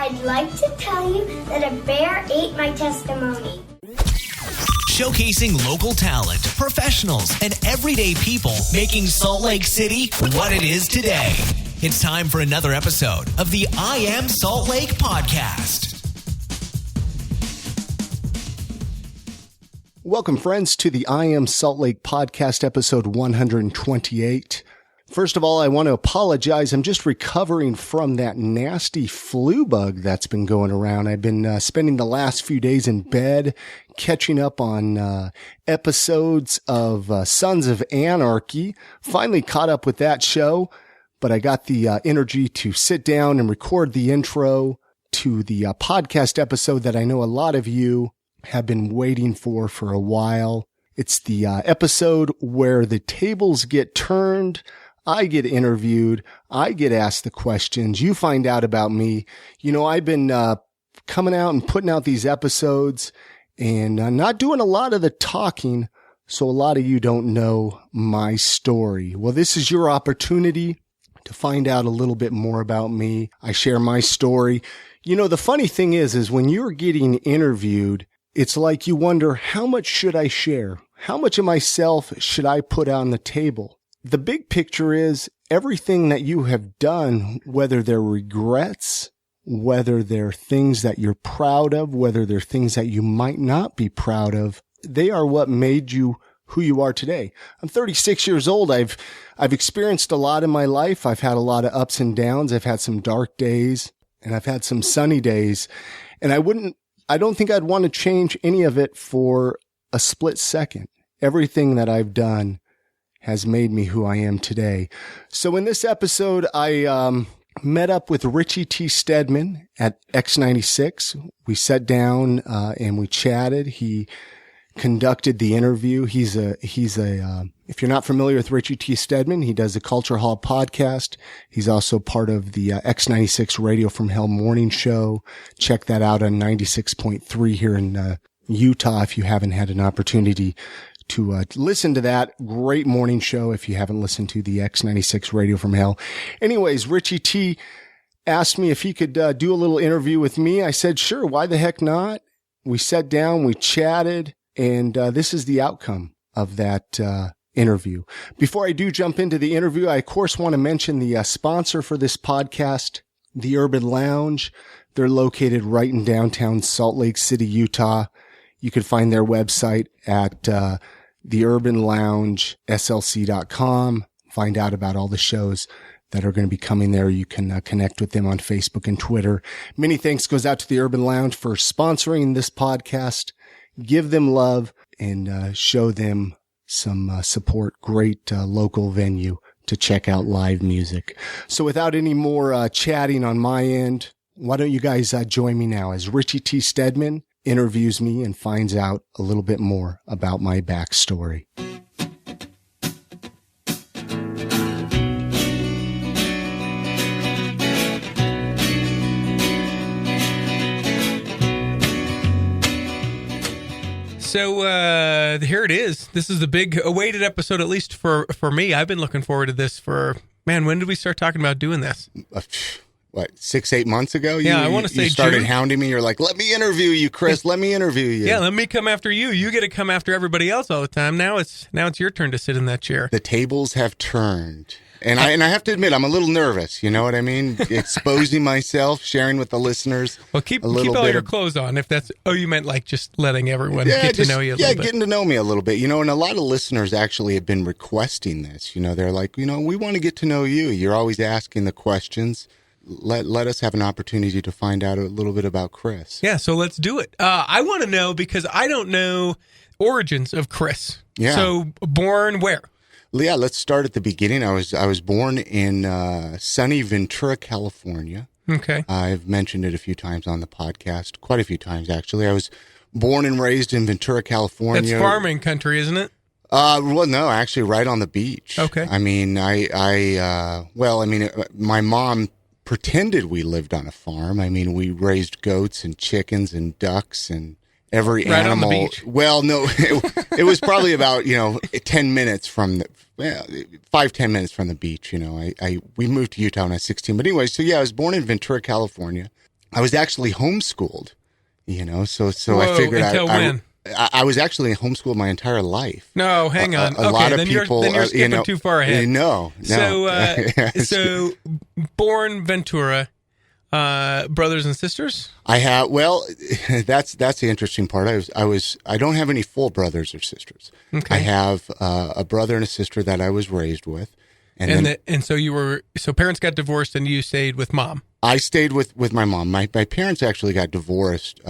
I'd like to tell you that a bear ate my testimony. Showcasing local talent, professionals, and everyday people making Salt Lake City what it is today. It's time for another episode of the I Am Salt Lake podcast. Welcome, friends, to the I Am Salt Lake podcast, episode 128. First of all, I want to apologize. I'm just recovering from that nasty flu bug that's been going around. I've been spending the last few days in bed, catching up on episodes of Sons of Anarchy. Finally caught up with that show, but I got the energy to sit down and record the intro to the podcast episode that I know a lot of you have been waiting for a while. It's the episode where the tables get turned. I get interviewed. I get asked the questions. You find out about me. You know, I've been coming out and putting out these episodes and not doing a lot of the talking, so a lot of you don't know my story. Well, this is your opportunity to find out a little bit more about me. I share my story. You know, the funny thing is when you're getting interviewed, it's like you wonder, how much should I share? How much of myself should I put on the table? The big picture is everything that you have done, whether they're regrets, whether they're things that you're proud of, whether they're things that you might not be proud of, they are what made you who you are today. I'm 36 years old. I've experienced a lot in my life. I've had a lot of ups and downs. I've had some dark days and I've had some sunny days. And I don't think I'd want to change any of it for a split second. Everything that I've done has made me who I am today. So in this episode, I met up with Richie T. Steadman at X96. We sat down and we chatted. He conducted the interview. He's a if you're not familiar with Richie T. Steadman, he does the Culture Hall podcast. He's also part of the X96 Radio from Hell morning show. Check that out on 96.3 here in Utah if you haven't had an opportunity to listen to that great morning show if you haven't listened to the X96 Radio from Hell. Anyways, Richie T asked me if he could do a little interview with me. I said, sure, why the heck not? We sat down, we chatted, and this is the outcome of that interview. Before I do jump into the interview, I, of course, want to mention the sponsor for this podcast, the Urban Lounge. They're located right in downtown Salt Lake City, Utah. You can find their website at theurbanloungeslc.com. Find out about all the shows that are going to be coming there. You can connect with them on Facebook and Twitter. Many thanks goes out to the Urban Lounge for sponsoring this podcast. Give them love and show them some support. Great local venue to check out live music. So without any more chatting on my end, why don't you guys join me now as Richie T. Steadman interviews me and finds out a little bit more about my backstory. So here it is. This is the big awaited episode, at least for me. I've been looking forward to this when did we start talking about doing this? What, 6-8 months ago? I want to say you started June. Hounding me. You're like, let me interview you, Chris. Let me interview you. Yeah, let me come after you. You get to come after everybody else all the time. Now it's your turn to sit in that chair. The tables have turned. And I have to admit, I'm a little nervous. You know what I mean? Exposing myself, sharing with the listeners. Well, keep all your clothes on. If that's, you meant like just letting everyone get to know you a little bit. Yeah, getting to know me a little bit. You know, and a lot of listeners actually have been requesting this. You know, they're like, we want to get to know you. You're always asking the questions. Let us have an opportunity to find out a little bit about Chris. Yeah, so let's do it. I want to know because I don't know origins of Chris. Yeah. So born where? Yeah, let's start at the beginning. I was born in sunny Ventura, California. Okay. I've mentioned it a few times on the podcast, quite a few times actually. I was born and raised in Ventura, California. That's farming country, isn't it? Well, no, actually right on the beach. Okay. I mean, my mom pretended we lived on a farm. I mean, we raised goats and chickens and ducks and every right animal. On the beach. Well, no, it was probably about, 10 minutes from 5-10 minutes from the beach. We moved to Utah when I was 16. But anyway, so yeah, I was born in Ventura, California. I was actually homeschooled, so Whoa, I figured until when? I was actually homeschooled my entire life. No, hang on. A lot of then people, you're skipping too far ahead. No. So born Ventura, brothers and sisters? I have. Well, that's the interesting part. I don't have any full brothers or sisters. Okay. I have a brother and a sister that I was raised with, so parents got divorced and you stayed with mom. I stayed with my mom. My parents actually got divorced.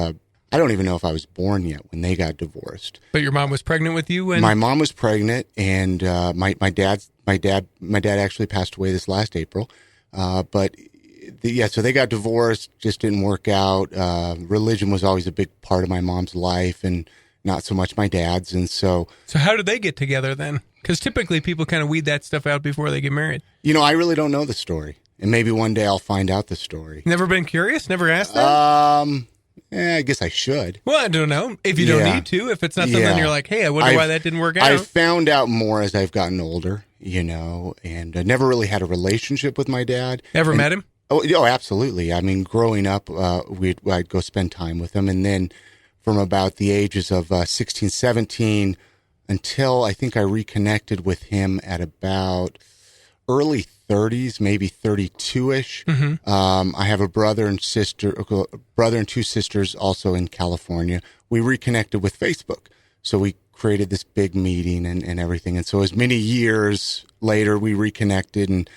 I don't even know if I was born yet when they got divorced. But your mom was pregnant with you when? My mom was pregnant, and my dad actually passed away this last April. So they got divorced. Just didn't work out. Religion was always a big part of my mom's life, and not so much my dad's. And so how did they get together then? Because typically people kind of weed that stuff out before they get married. I really don't know the story, and maybe one day I'll find out the story. Never been curious? Never asked that? I guess I should. Well, I don't know. If you don't need to, if it's not something you're like, hey, I wonder why that didn't work out. I've found out more as I've gotten older, and I never really had a relationship with my dad. Ever met him? Oh, absolutely. I mean, growing up, I'd go spend time with him. And then from about the ages of 16, 17, until I think I reconnected with him at about early 30s, maybe 32-ish. Mm-hmm. I have a brother and two sisters also in California. We reconnected with Facebook. So we created this big meeting and everything. And so as many years later, we reconnected and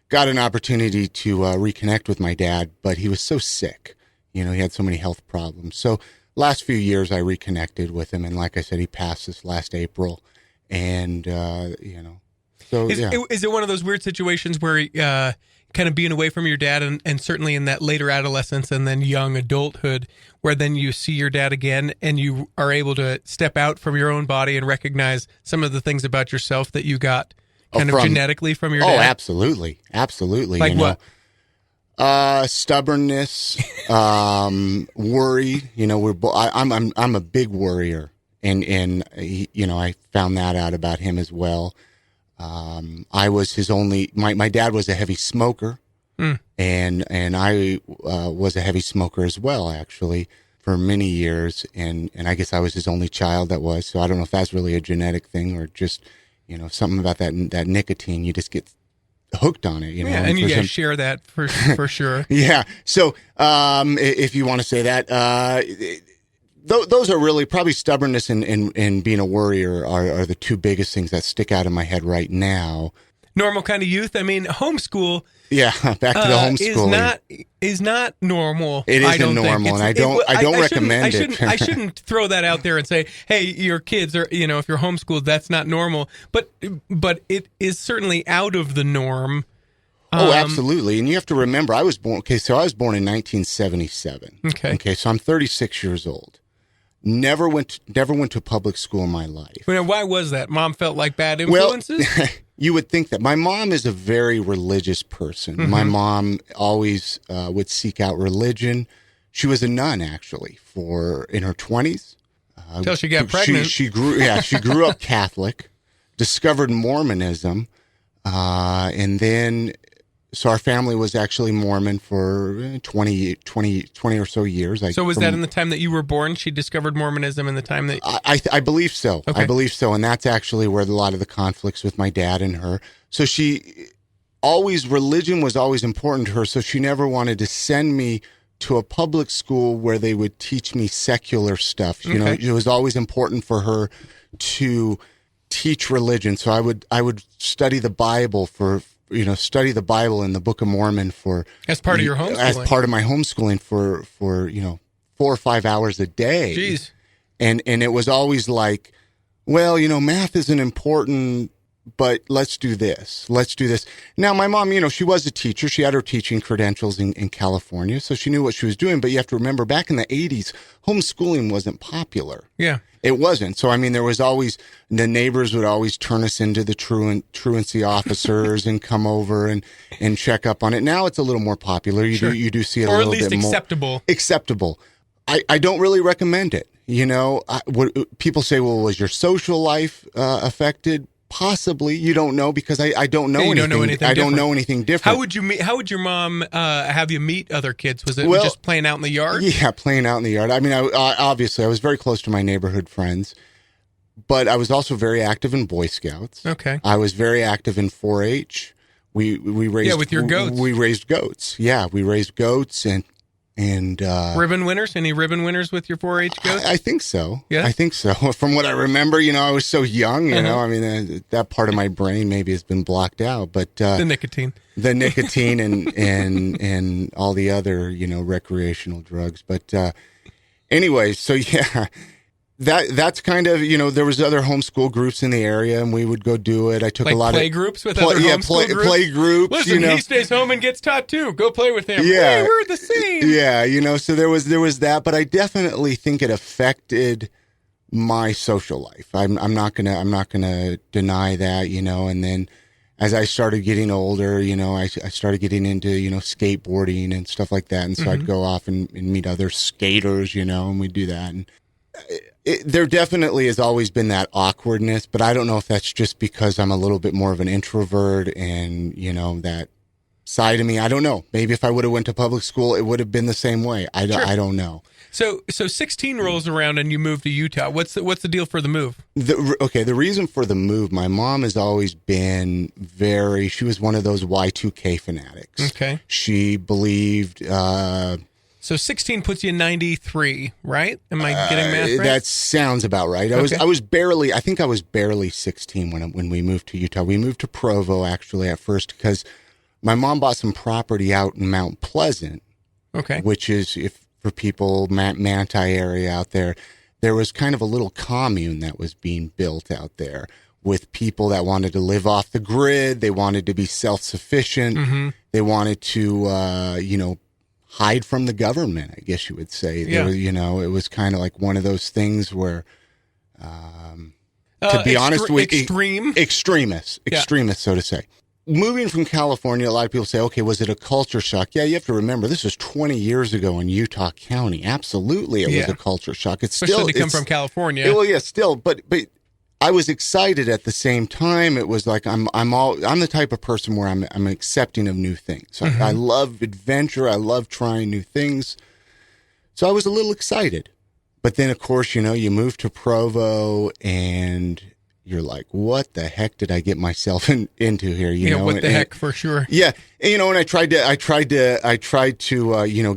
got an opportunity to reconnect with my dad, but he was so sick. He had so many health problems. So last few years, I reconnected with him. And like I said, he passed this last April. And, So, is it one of those weird situations where kind of being away from your dad and certainly in that later adolescence and then young adulthood where then you see your dad again and you are able to step out from your own body and recognize some of the things about yourself that you got kind of genetically from your dad? Oh, absolutely. Absolutely. Like what? Stubbornness, worry. I'm a big worrier. And I found that out about him as well. I was his only, my dad was a heavy smoker and I, was a heavy smoker as well, actually, for many years. And I guess I was his only child that was, so I don't know if that's really a genetic thing or just, something about that nicotine, you just get hooked on it, and you guys share that for sure. Yeah. So, if you want to say that, those are really probably stubbornness and being a worrier are the two biggest things that stick out in my head right now. Normal kind of youth. I mean, homeschool. Yeah, back to the homeschooling. Is not normal. It isn't normal, and I don't recommend it. I shouldn't throw that out there and say, hey, your kids are, if you're homeschooled, that's not normal. But it is certainly out of the norm. Oh, absolutely. And you have to remember, I was born in 1977. Okay, so I'm 36 years old. Never went to public school in my life. Why was that? Mom felt like bad influences? Well, you would think that. My mom is a very religious person. Mm-hmm. My mom always would seek out religion. She was a nun, actually, in her 20s. Until she got pregnant. She grew up Catholic, discovered Mormonism, and then. So our family was actually Mormon for 20 or so years. So was that in the time that you were born? She discovered Mormonism in the time that... I believe so. Okay. I believe so. And that's actually where a lot of the conflicts with my dad and her. So religion was always important to her. So she never wanted to send me to a public school where they would teach me secular stuff. It was always important for her to teach religion. So I would study the Bible study the Bible and the Book of Mormon as part of your homeschooling. As part of my homeschooling for 4 or 5 hours a day. Jeez. And it was always like, well, math isn't important, but let's do this. Now, my mom, she was a teacher. She had her teaching credentials in California, so she knew what she was doing. But you have to remember, back in the 80s, homeschooling wasn't popular. Yeah. It wasn't. So, there was always, the neighbors would always turn us into the truancy officers and come over and check up on it. Now it's a little more popular. You do see it a little bit more. Or at least acceptable. Acceptable. I don't really recommend it. People say, well, was your social life affected? Possibly. You don't know because I don't know anything. Don't know anything I don't different. know anything different. How would your mom have you meet other kids? Was it Well, just playing out in the yard? Yeah, playing out in the yard. I mean, obviously, I was very close to my neighborhood friends, but I was also very active in Boy Scouts. Okay. I was very active in 4-H. We raised with your goats. We raised goats. Yeah, we raised goats and ribbon winners. Any ribbon winners with your 4-H goats? I think so. Yeah, I think so. From what I remember, I was so young. You know, I mean, that part of my brain maybe has been blocked out. But the nicotine and all the other recreational drugs. But anyway, so yeah. That's kind of, there was other homeschool groups in the area, and we would go do it. I took a lot play of groups with other homeschool groups. Play groups. Listen, he stays home and gets taught too. Go play with him. Yeah, hey, we're the same. Yeah, so there was that, but I definitely think it affected my social life. I'm not gonna deny that. And then as I started getting older, I started getting into skateboarding and stuff like that, and so I'd go off and meet other skaters, and we'd do that. And there definitely has always been that awkwardness, but I don't know if that's just because I'm a little bit more of an introvert and, that side of me. I don't know. Maybe if I would have went to public school, it would have been the same way. I don't know. So 16 rolls around and you move to Utah. What's the deal for the move? The reason for the move, my mom has always been she was one of those Y2K fanatics. Okay. She believed, so 16 puts you in 93, right? Am I getting math right? That sounds about right. I was barely 16 when we moved to Utah. We moved to Provo actually at first because my mom bought some property out in Mount Pleasant. Okay. Which is, for people, Manti area out there was kind of a little commune that was being built out there with people that wanted to live off the grid. They wanted to be self-sufficient. Mm-hmm. They wanted to, hide from the government, I guess you would say. Yeah. It was kind of like one of those things where, to be honest with you, extremists, so to say. Moving from California, a lot of people say, okay, was it a culture shock? Yeah, you have to remember, this was 20 years ago in Utah County. Absolutely, it was a culture shock. Especially to come from California. Well, yeah, still, but I was excited at the same time. It was like I'm the type of person where I'm accepting of new things. Mm-hmm. I love adventure. I love trying new things. So I was a little excited. But then, of course, you move to Provo and you're like, what the heck did I get myself into here? What the heck, for sure. Yeah. And, and I tried to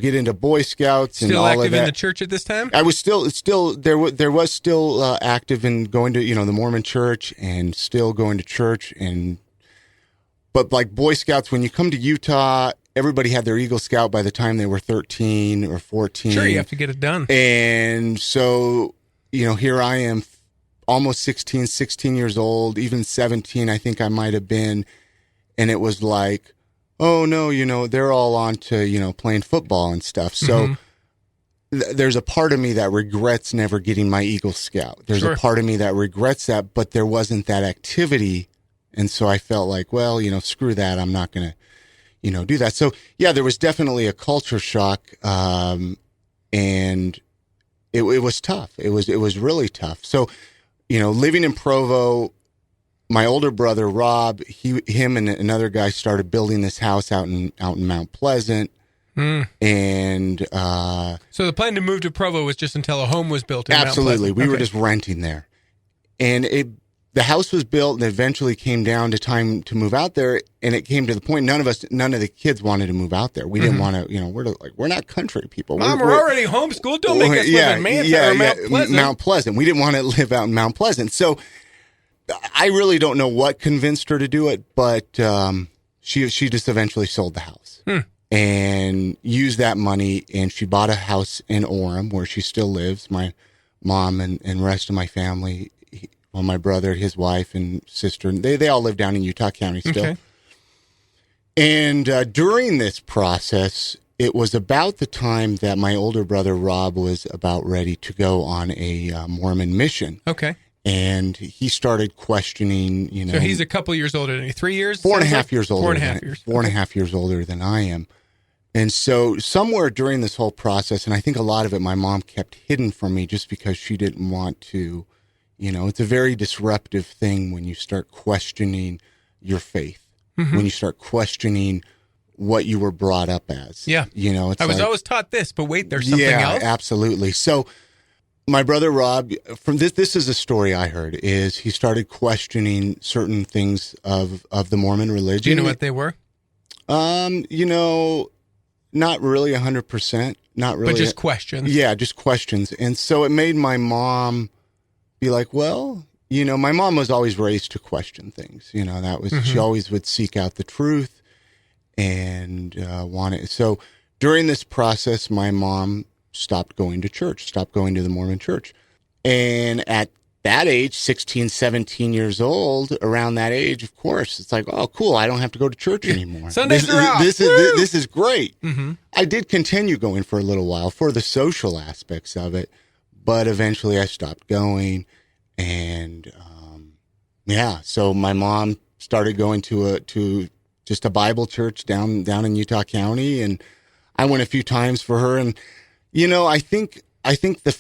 get into Boy Scouts and all of that. Still active in the church at this time? I was still there was still active in going to, the Mormon church and still going to church. But like Boy Scouts, when you come to Utah, everybody had their Eagle Scout by the time they were 13 or 14. Sure, you have to get it done. And so, here I am, almost 16 years old, even 17, I think I might have been. And it was like, oh no, they're all on to, playing football and stuff. So there's a part of me that regrets never getting my Eagle Scout. There's a part of me that regrets that, but there wasn't that activity. And so I felt like, well, screw that. I'm not going to, do that. So yeah, there was definitely a culture shock. And it was tough. It was really tough. So, living in Provo, my older brother, Rob, him and another guy started building this house out in Mount Pleasant. Mm. And so the plan to move to Provo was just until a home was built in absolutely. Mount Pleasant. We were just renting there. And the house was built and eventually came down to time to move out there. And it came to the point, none of the kids wanted to move out there. We didn't want to, we're not country people. Mom, we're already homeschooled. Don't make us live in Manti or Mount Pleasant. Mount Pleasant. We didn't want to live out in Mount Pleasant. So I really don't know what convinced her to do it, but she just eventually sold the house and used that money. And she bought a house in Orem where she still lives. My mom and rest of my family, my brother, his wife, and sister, they all live down in Utah County still. Okay. And during this process, it was about the time that my older brother, Rob, was about ready to go on a Mormon mission. Okay. And he started questioning, So he's a couple years older than you. 3 years? 4.5 years older. 4.5 years. 4.5 years older than I am. And so somewhere during this whole process, and I think a lot of it my mom kept hidden from me just because she didn't want to, You know, it's a very disruptive thing when you start questioning your faith, when you start questioning what you were brought up as. Yeah. You know, it's I was like, always taught this, but wait, there's something else? Yeah, absolutely. So my brother Rob, from this is a story I heard, is he started questioning certain things of the Mormon religion. Do you know what they were? You know, not really 100%, not really. But just questions. Yeah, just questions. And so it made my mom be like, well, you know, my mom was always raised to question things. You know, that was, she always would seek out the truth and want it. So during this process, my mom stopped going to church, stopped going to the Mormon church. And at that age, 16, 17 years old, around that age, of course, it's like, oh, cool, I don't have to go to church anymore. Sundays are off. This is great. I did continue going for a little while for the social aspects of it, but eventually I stopped going. And so my mom started going to just a Bible church down in Utah County, and I went a few times for her. And you know, I think the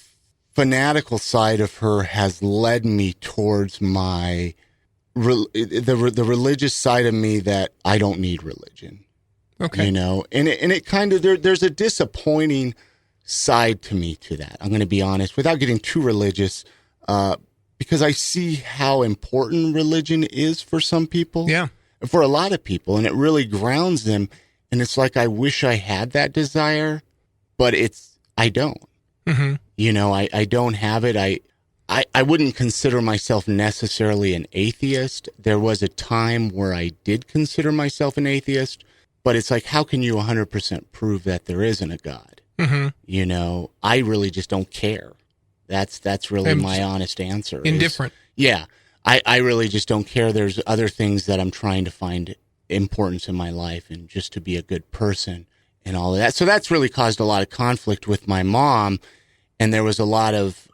fanatical side of her has led me towards the religious side of me, that I don't need religion. Okay. You know, and it kind of, there's a disappointing side to me to that. I'm going to be honest, without getting too religious, because I see how important religion is for some people. Yeah. For a lot of people, and it really grounds them. And it's like, I wish I had that desire, but I don't. You know, I don't have it. I wouldn't consider myself necessarily an atheist. There was a time where I did consider myself an atheist, but it's like, how can you 100% prove that there isn't a God? You know, I really just don't care. That's really my honest answer. Indifferent. I really just don't care. There's other things that I'm trying to find importance in my life, and just to be a good person and all of that. So that's really caused a lot of conflict with my mom, and there was a lot of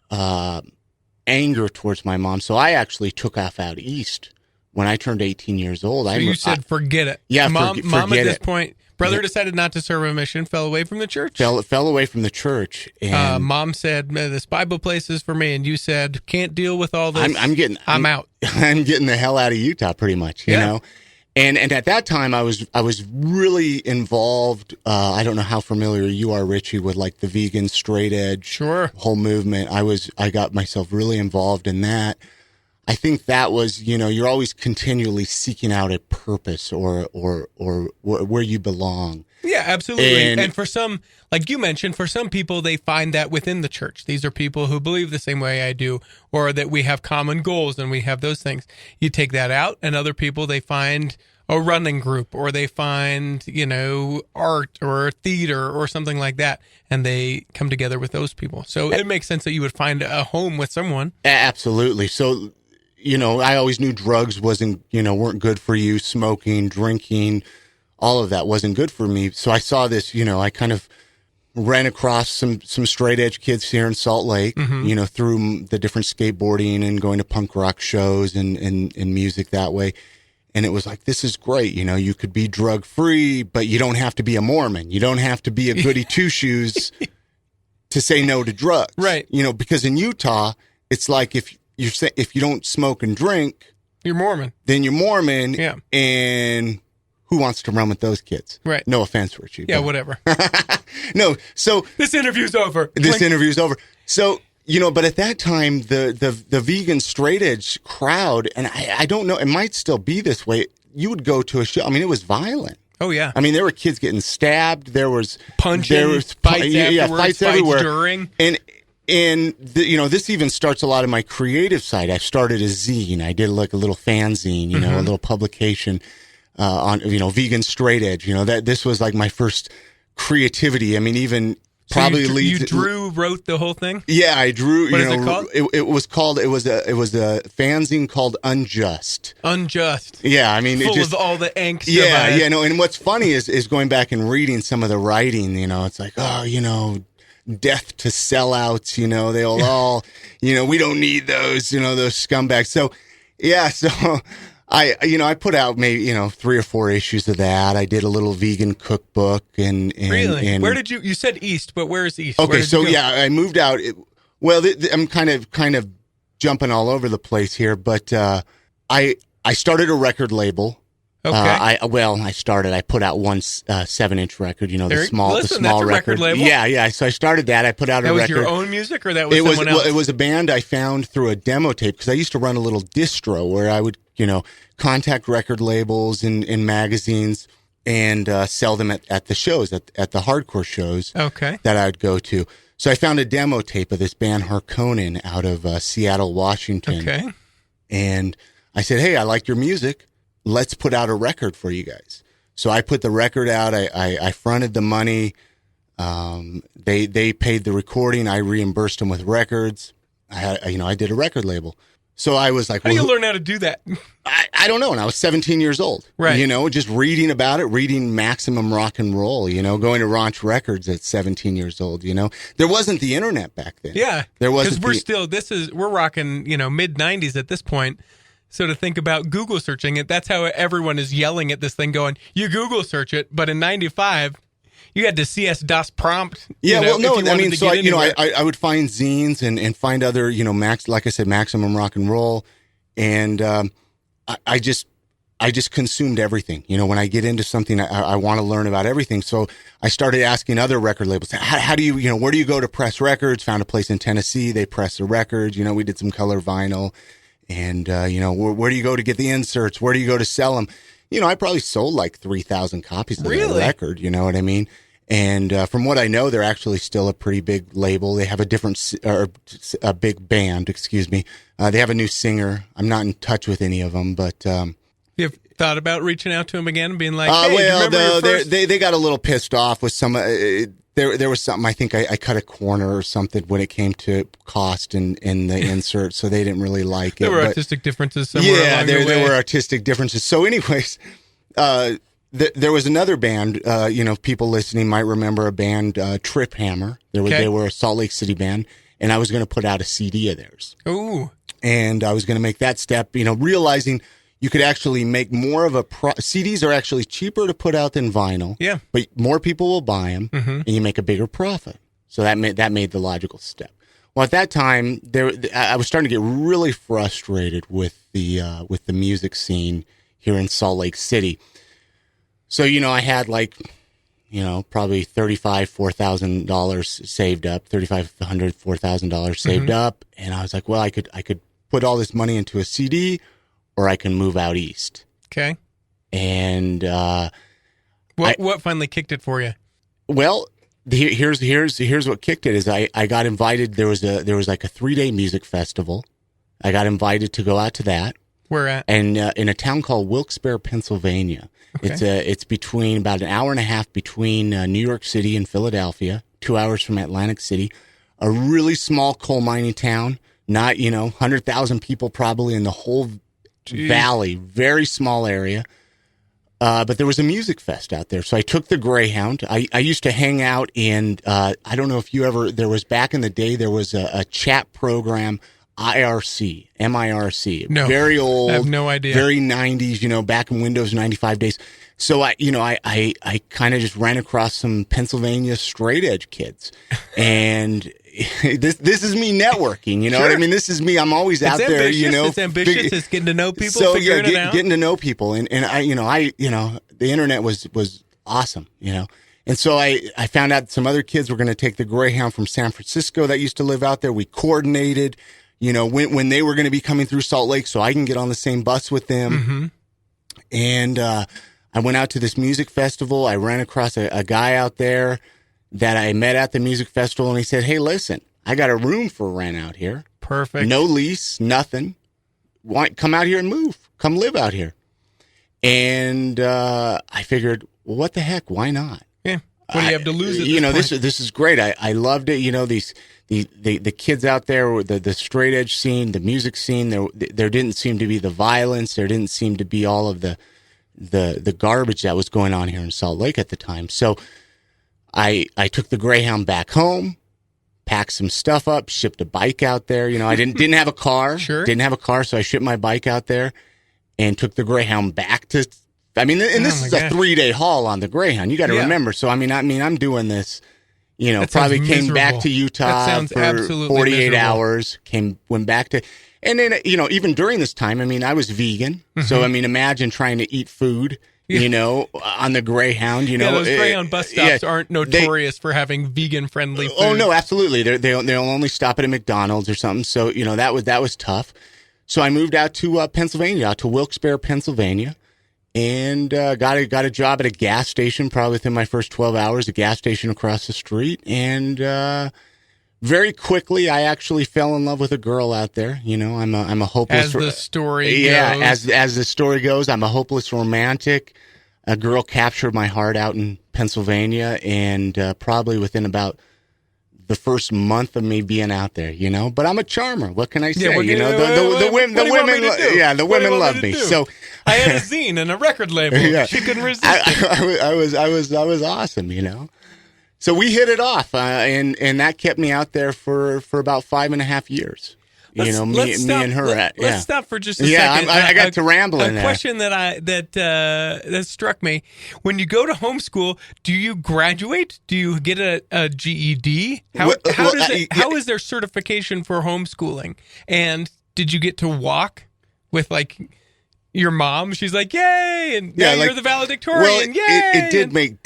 anger towards my mom. So I actually took off out east when I turned 18 years old. So you said, forget it. Yeah, mom forget at this it. point, brother decided not to serve a mission, fell away from the church. Fell away from the church. And mom said, this Bible place is for me. And you said, can't deal with all this. I'm out. I'm getting the hell out of Utah, pretty much, you know? And at that time, I was really involved. I don't know how familiar you are, Richie, with like the vegan straight edge whole movement. I got myself really involved in that. I think that was, you know, you're always continually seeking out a purpose or where you belong. Yeah, absolutely. And for some, like you mentioned, for some people, they find that within the church. These are people who believe the same way I do, or that we have common goals and we have those things. You take that out, and other people, they find a running group, or they find, you know, art or theater or something like that, and they come together with those people. So it makes sense that you would find a home with someone. Absolutely. So, you know, I always knew drugs weren't good for you. Smoking, drinking, all of that wasn't good for me. So I saw this, you know, I kind of ran across some straight edge kids here in Salt Lake, you know, through the different skateboarding and going to punk rock shows and music that way. And it was like, this is great. You know, you could be drug free, but you don't have to be a Mormon. You don't have to be a goody two shoes to say no to drugs. Right. You know, because in Utah, it's like, if you don't smoke and drink, you're Mormon. Then you're Mormon. Yeah. And who wants to run with those kids? Right. No offense, Richie. Yeah, whatever. No. So this interview's over. So, you know, but at that time, the vegan straight edge crowd, and I don't know, it might still be this way. You would go to a show. I mean, it was violent. Oh yeah. I mean, there were kids getting stabbed. There was punching. There was fights fights everywhere. During. And you know, this even starts a lot of my creative side. I started a zine. I did like a little fanzine, you know, a little publication on, you know, vegan straight edge. You know, this was like my first creativity. I mean, even so probably you wrote the whole thing. Yeah, I drew. What is it called? It was a fanzine called Unjust. Unjust. Yeah, I mean, full of all the angst. Yeah, no. And what's funny is going back and reading some of the writing. You know, it's like, oh, you know, death to sellouts, you know, they'll all, you know, we don't need those, you know, those scumbags. So, yeah, so I put out maybe, you know, 3 or 4 issues of that. I did a little vegan cookbook and really? And where did you said East, but where is East? Okay, so yeah, I moved out. I'm kind of jumping all over the place here, but I started a record label. Okay. I put out one 7-inch record, the small that's a record label. Yeah. So I started that. I put out a record. That was your own music, or that was someone else? Well, it was a band I found through a demo tape, because I used to run a little distro where I would, contact record labels in magazines and sell them at the shows, at the hardcore shows. Okay. That I would go to. So I found a demo tape of this band Harkonnen out of Seattle, Washington. Okay. And I said, hey, I like your music. Let's put out a record for you guys. So I put the record out. I fronted the money. They paid the recording. I reimbursed them with records. I did a record label. So I was like, how do you learn how to do that? I don't know. And I was 17 years old, right? Just reading about it, reading Maximum Rock and Roll, going to Raunch Records at 17 years old. There wasn't the internet back then. Yeah. There wasn't. Because we're rocking, mid 90s at this point. So to think about Google searching it, that's how everyone is yelling at this thing going, you Google search it. But in 95, you had to CS-DOS prompt. Yeah, I would find zines and find other, like I said, Maximum Rock and Roll. And I just consumed everything. When I get into something, I want to learn about everything. So I started asking other record labels, how do you, where do you go to press records? Found a place in Tennessee. They press the records. We did some color vinyl. And, where do you go to get the inserts? Where do you go to sell them? I probably sold like 3,000 copies of that record. You know what I mean? And from what I know, they're actually still a pretty big label. They have a big band, excuse me. They have a new singer. I'm not in touch with any of them, but you've thought about reaching out to them again and being like, hey, they got a little pissed off with some. There was something, I think I cut a corner or something when it came to cost in the insert, so they didn't really like it. There were artistic differences somewhere along the way. There were artistic differences. So anyways, there was another band, people listening might remember a band, Trip Hammer. They were a Salt Lake City band, and I was going to put out a CD of theirs. Ooh. And I was going to make that step, realizing you could actually make more of CDs are actually cheaper to put out than vinyl. Yeah. But more people will buy them, mm-hmm. and you make a bigger profit. So that made the logical step. Well, at that time, I was starting to get really frustrated with the music scene here in Salt Lake City. So, I had probably $4,000 saved up, $3,500 saved mm-hmm. up. And I was like, well, I could put all this money into a CD, or I can move out east. Okay. And what finally kicked it for you? Well, here's what kicked it is I got invited. There was like a 3-day music festival. I got invited to go out to that. Where at? And in a town called Wilkes-Barre, Pennsylvania. Okay. It's between about an hour and a half between New York City and Philadelphia, 2 hours from Atlantic City. A really small coal mining town. Not 100,000 people probably in the whole valley, very small area. But there was a music fest out there. So I took the Greyhound. I used to hang out in, I don't know if there was back in the day, there was a chat program, MIRC. No, very old. I have no idea. Very 90s, back in Windows 95 days. So I kind of just ran across some Pennsylvania straight edge kids. And this is me networking, Sure. what I mean? This is me. I'm always out there, It's ambitious. It's getting to know people, so, figuring it out. Getting to know people. And the internet was awesome, And so I found out some other kids were going to take the Greyhound from San Francisco that used to live out there. We coordinated, when they were going to be coming through Salt Lake so I can get on the same bus with them. Mm-hmm. And I went out to this music festival. I ran across a guy out there that I met at the music festival, and he said, hey, listen, I got a room for rent out here. Perfect. No lease, nothing. Come out here and move. Come live out here. And I figured, well, what the heck? Why not? Yeah. What do you have to lose at this point? This is great. I loved it. The kids out there, the straight edge scene, the music scene, there didn't seem to be the violence. There didn't seem to be all of the garbage that was going on here in Salt Lake at the time. So I took the Greyhound back home, packed some stuff up, shipped a bike out there. I didn't have a car. Sure. Didn't have a car, so I shipped my bike out there and took the Greyhound back to. And this is a 3-day haul on the Greyhound. You got to remember. So I'm doing this, That probably sounds came back miserable. to Utah That sounds for absolutely 48 miserable. hours, went back to, and then, even during this time, I mean, I was vegan. So, I mean, imagine trying to eat food, on the Greyhound, those Greyhound bus stops aren't notorious for having vegan-friendly food. Oh, no, absolutely. They'll only stop at a McDonald's or something. So, that was tough. So I moved out to Pennsylvania, out to Wilkes-Barre, Pennsylvania, and got a job at a gas station probably within my first 12 hours, a gas station across the street. And very quickly, I actually fell in love with a girl out there. I'm a hopeless. As the story goes. Yeah, as the story goes, I'm a hopeless romantic. A girl captured my heart out in Pennsylvania, and probably within about the first month of me being out there, but I'm a charmer. What can I say? The women love me. So I had a zine and a record label. Yeah. She couldn't resist it. I was awesome, So we hit it off, and that kept me out there for about 5.5 years. Me and her. Let's stop for just a second. I got to rambling there. A question that struck me: when you go to homeschool, do you graduate? Do you get a GED? How is there certification for homeschooling? And did you get to walk with your mom? She's like, "Yay!" And now you're the valedictorian. Yay! It did make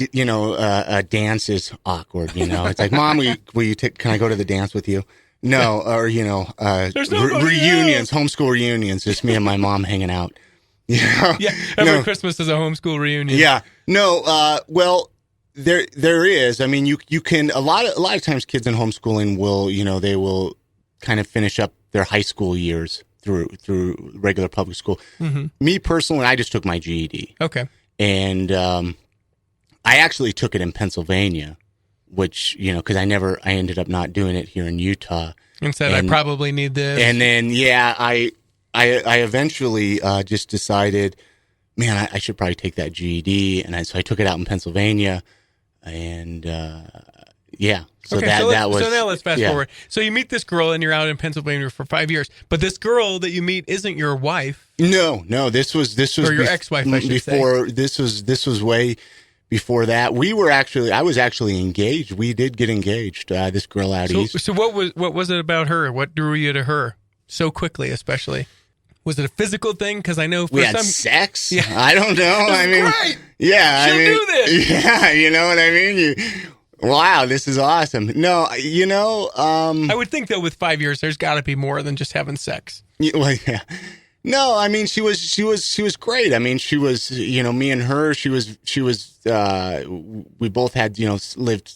dances awkward. It's like, Mom, will you can I go to the dance with you? No, or reunions, homeschool reunions, just me and my mom hanging out. Every Christmas is a homeschool reunion. Yeah, no. Well, there is. I mean, you can a lot of times kids in homeschooling will they will kind of finish up their high school years through regular public school. Mm-hmm. Me personally, I just took my GED. Okay, and I actually took it in Pennsylvania. Which, because I ended up not doing it here in Utah. And said, I probably need this. And then, I eventually just decided, man, I should probably take that GED. And so I took it out in Pennsylvania. And, So now let's fast forward. So you meet this girl and you're out in Pennsylvania for 5 years. But this girl that you meet isn't your wife. No, this was or your ex-wife, I should before, say. This was way before that. I was actually engaged. We did get engaged. This girl out east. So what was it about her? What drew you to her so quickly, especially? Was it a physical thing? Because I know we had sex. Yeah. I don't know. Great. Yeah, She'll do this. Yeah, you know what I mean. Wow, this is awesome. No, I would think that with 5 years, there's got to be more than just having sex. Well, yeah. No, I mean she was great. I mean she was me and her. She was we both had lived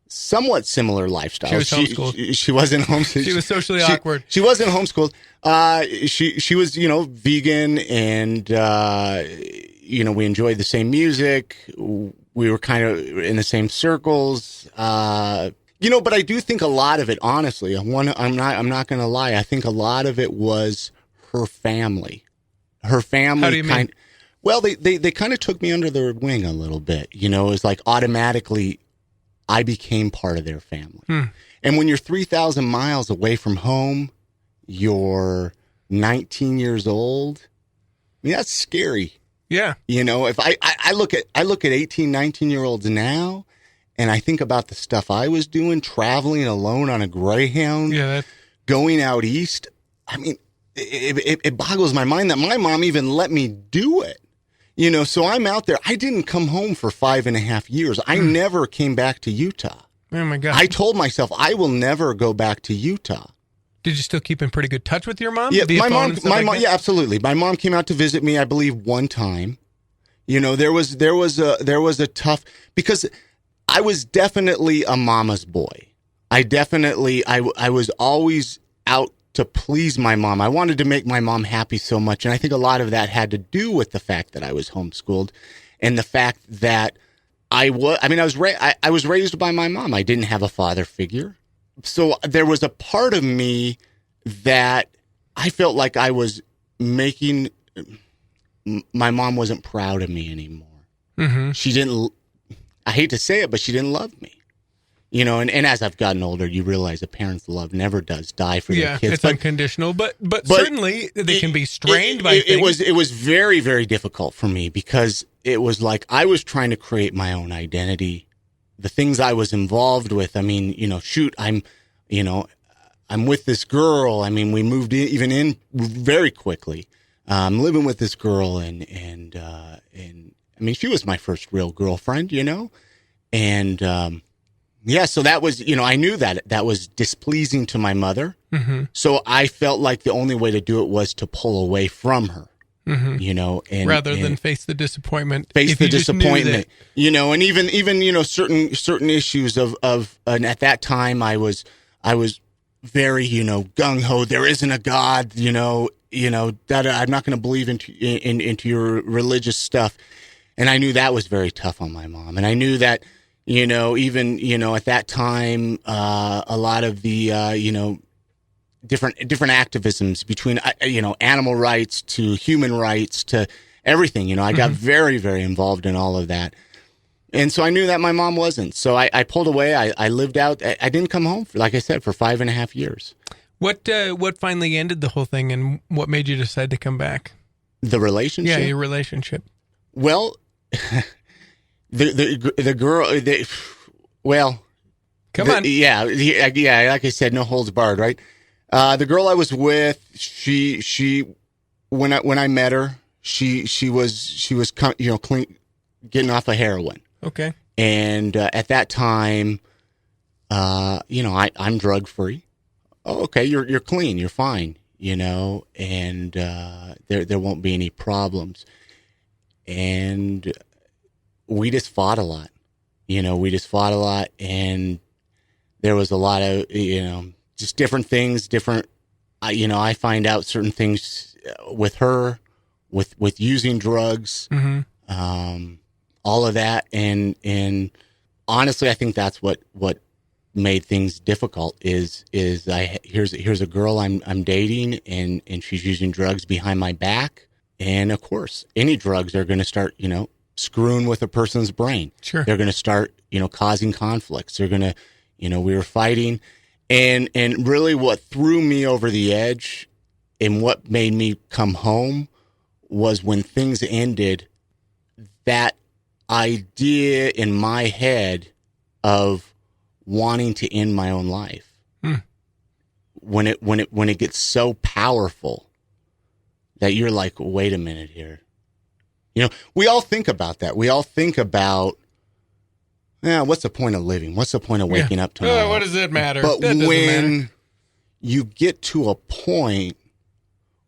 somewhat similar lifestyles. She was homeschooled. She wasn't homeschooled. She was socially awkward. She wasn't homeschooled. She was vegan, and we enjoyed the same music. We were kind of in the same circles. But I do think a lot of it, honestly, I'm not going to lie. I think a lot of it was her family. Her family. How do you mean? Well, they kind of took me under their wing a little bit. It was like automatically I became part of their family. And when you're 3,000 miles away from home, you're 19 years old. I mean, that's scary. Yeah. If I look at 18, 19-year-olds now, and I think about the stuff I was doing, traveling alone on a Greyhound, going out east. I mean, it boggles my mind that my mom even let me do it. So I'm out there. I didn't come home for 5.5 years. I never came back to Utah. Oh my God. I told myself I will never go back to Utah. Did you still keep in pretty good touch with your mom? Yeah, my mom. Yeah, absolutely. My mom came out to visit me, I believe, one time. There was a tough, because I was definitely a mama's boy. I was always out to please my mom. I wanted to make my mom happy so much, and I think a lot of that had to do with the fact that I was homeschooled, and the fact that I was raised by my mom. I didn't have a father figure. So there was a part of me that I felt like I was making, my mom wasn't proud of me anymore. Mm-hmm. She didn't, I hate to say it, but she didn't love me. And as I've gotten older, you realize a parent's love never does die for their kids. Yeah, it's unconditional, but certainly they can be strained by things. It was very, very difficult for me, because it was like I was trying to create my own identity the things I was involved with. I mean, I'm with this girl. I mean, we moved in very quickly. I'm living with this girl, and I mean, she was my first real girlfriend, and so that was, I knew that was displeasing to my mother. Mm-hmm. So I felt like the only way to do it was to pull away from her. Mm-hmm. And rather than face the disappointment, and even certain issues of and at that time I was very gung ho. There isn't a God, that I'm not going to believe into your religious stuff, and I knew that was very tough on my mom, and I knew that even at that time a lot of the different activisms between animal rights to human rights to everything. I got very, very involved in all of that, and so I knew that my mom wasn't. So I pulled away. I lived out. I didn't come home for 5.5 years. What finally ended the whole thing, and what made you decide to come back? The relationship. Yeah, your relationship. Well, the girl. Come on. Yeah. Like I said, no holds barred, right? The girl I was with, she when I met her, she was clean, getting off of heroin. Okay. And at that time, I'm drug free. Oh, okay, you're clean, you're fine, and there won't be any problems. And we just fought a lot, and there was a lot of just different things, I find out certain things with her, with using drugs, all of that. And honestly, I think that's what made things difficult is here's a girl I'm dating and she's using drugs behind my back. And of course, any drugs are going to start, screwing with a person's brain. Sure. They're going to start, causing conflicts. They're going to, we were fighting. And really what threw me over the edge and what made me come home was when things ended, that idea in my head of wanting to end my own life. When it gets so powerful that you're like, wait a minute here. We all think about that. We all think about, what's the point of living? What's the point of waking up tomorrow? What does it matter? But that when matter. You get to a point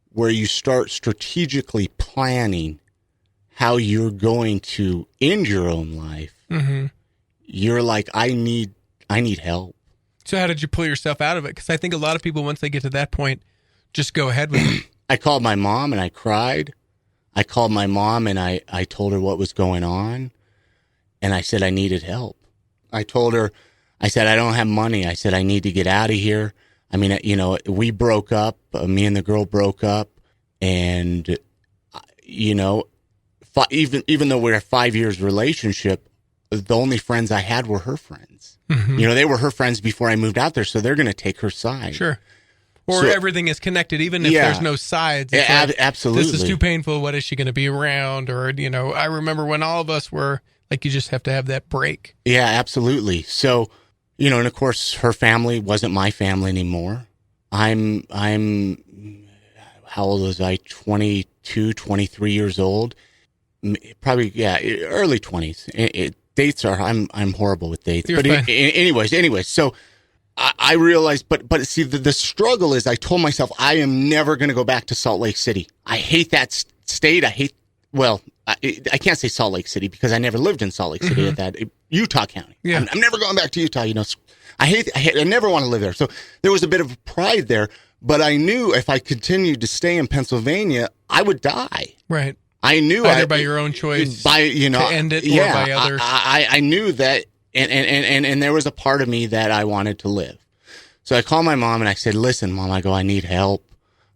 where you start strategically planning how you're going to end your own life, you're like, I need help. So how did you pull yourself out of it? Because I think a lot of people, once they get to that point, just go ahead with it. I called my mom and I cried. I called my mom and I told her what was going on. And I said I needed help. I told her, I said, I don't have money. I said, I need to get out of here. I mean, we broke up. Me and the girl broke up. And, even though we're a 5 years relationship, the only friends I had were her friends. They were her friends before I moved out there. So they're going to take her side. Sure. Or everything is connected, even if there's no sides. Absolutely. This is too painful. What is she going to be around? Or, I remember when all of us were like, you just have to have that break. Yeah, absolutely. So, and of course her family wasn't my family anymore. I'm how old was I? 22, 23 years old. Probably, early 20s. Dates are, I'm horrible with dates. You're fine. Anyways, so I realized, but see, the struggle is I told myself I am never going to go back to Salt Lake City. I hate that state. I can't say Salt Lake City because I never lived in Salt Lake City at that Utah County. Yeah. I'm never going back to Utah. I never want to live there. So there was a bit of pride there, but I knew if I continued to stay in Pennsylvania, I would die. Right. I knew either by your own choice, to end it, or by others. I knew that, and there was a part of me that I wanted to live. So I called my mom and I said, "Listen, Mom, I need help.